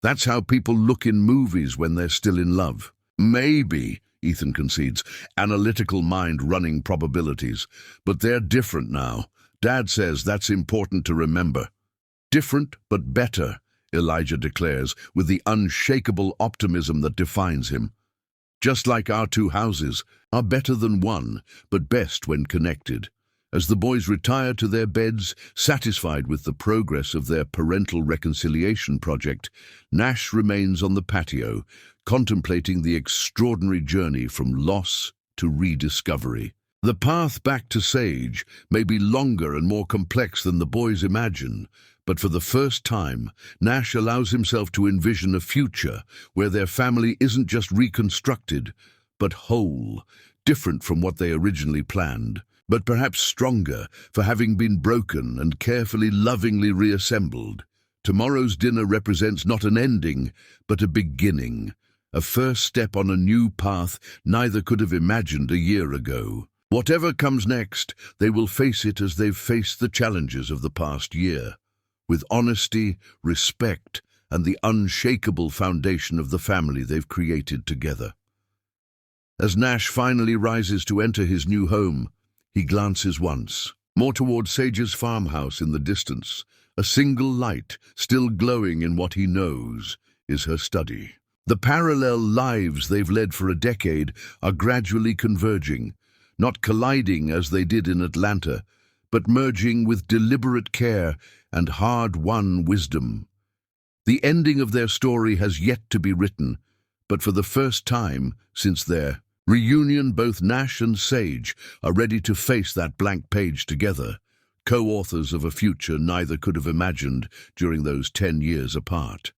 "That's how people look in movies when they're still in love." "Maybe," Ethan concedes, analytical mind running probabilities. "But they're different now. Dad says that's important to remember." "Different, but better," Elijah declares, with the unshakable optimism that defines him. "Just like our two houses are better than one, but best when connected." As the boys retire to their beds, satisfied with the progress of their parental reconciliation project, Nash remains on the patio, contemplating the extraordinary journey from loss to rediscovery. The path back to Sage may be longer and more complex than the boys imagine, but for the first time, Nash allows himself to envision a future where their family isn't just reconstructed, but whole, different from what they originally planned, but perhaps stronger for having been broken and carefully, lovingly reassembled. Tomorrow's dinner represents not an ending, but a beginning, a first step on a new path neither could have imagined a year ago. Whatever comes next, they will face it as they've faced the challenges of the past year, with honesty, respect, and the unshakable foundation of the family they've created together. As Nash finally rises to enter his new home, he glances once more toward Sage's farmhouse in the distance. A single light, still glowing in what he knows, is her study. The parallel lives they've led for a decade are gradually converging, not colliding as they did in Atlanta, but merging with deliberate care and hard-won wisdom. The ending of their story has yet to be written, but for the first time since their Reunion, both Nash and Sage are ready to face that blank page together, co-authors of a future neither could have imagined during those 10 years apart.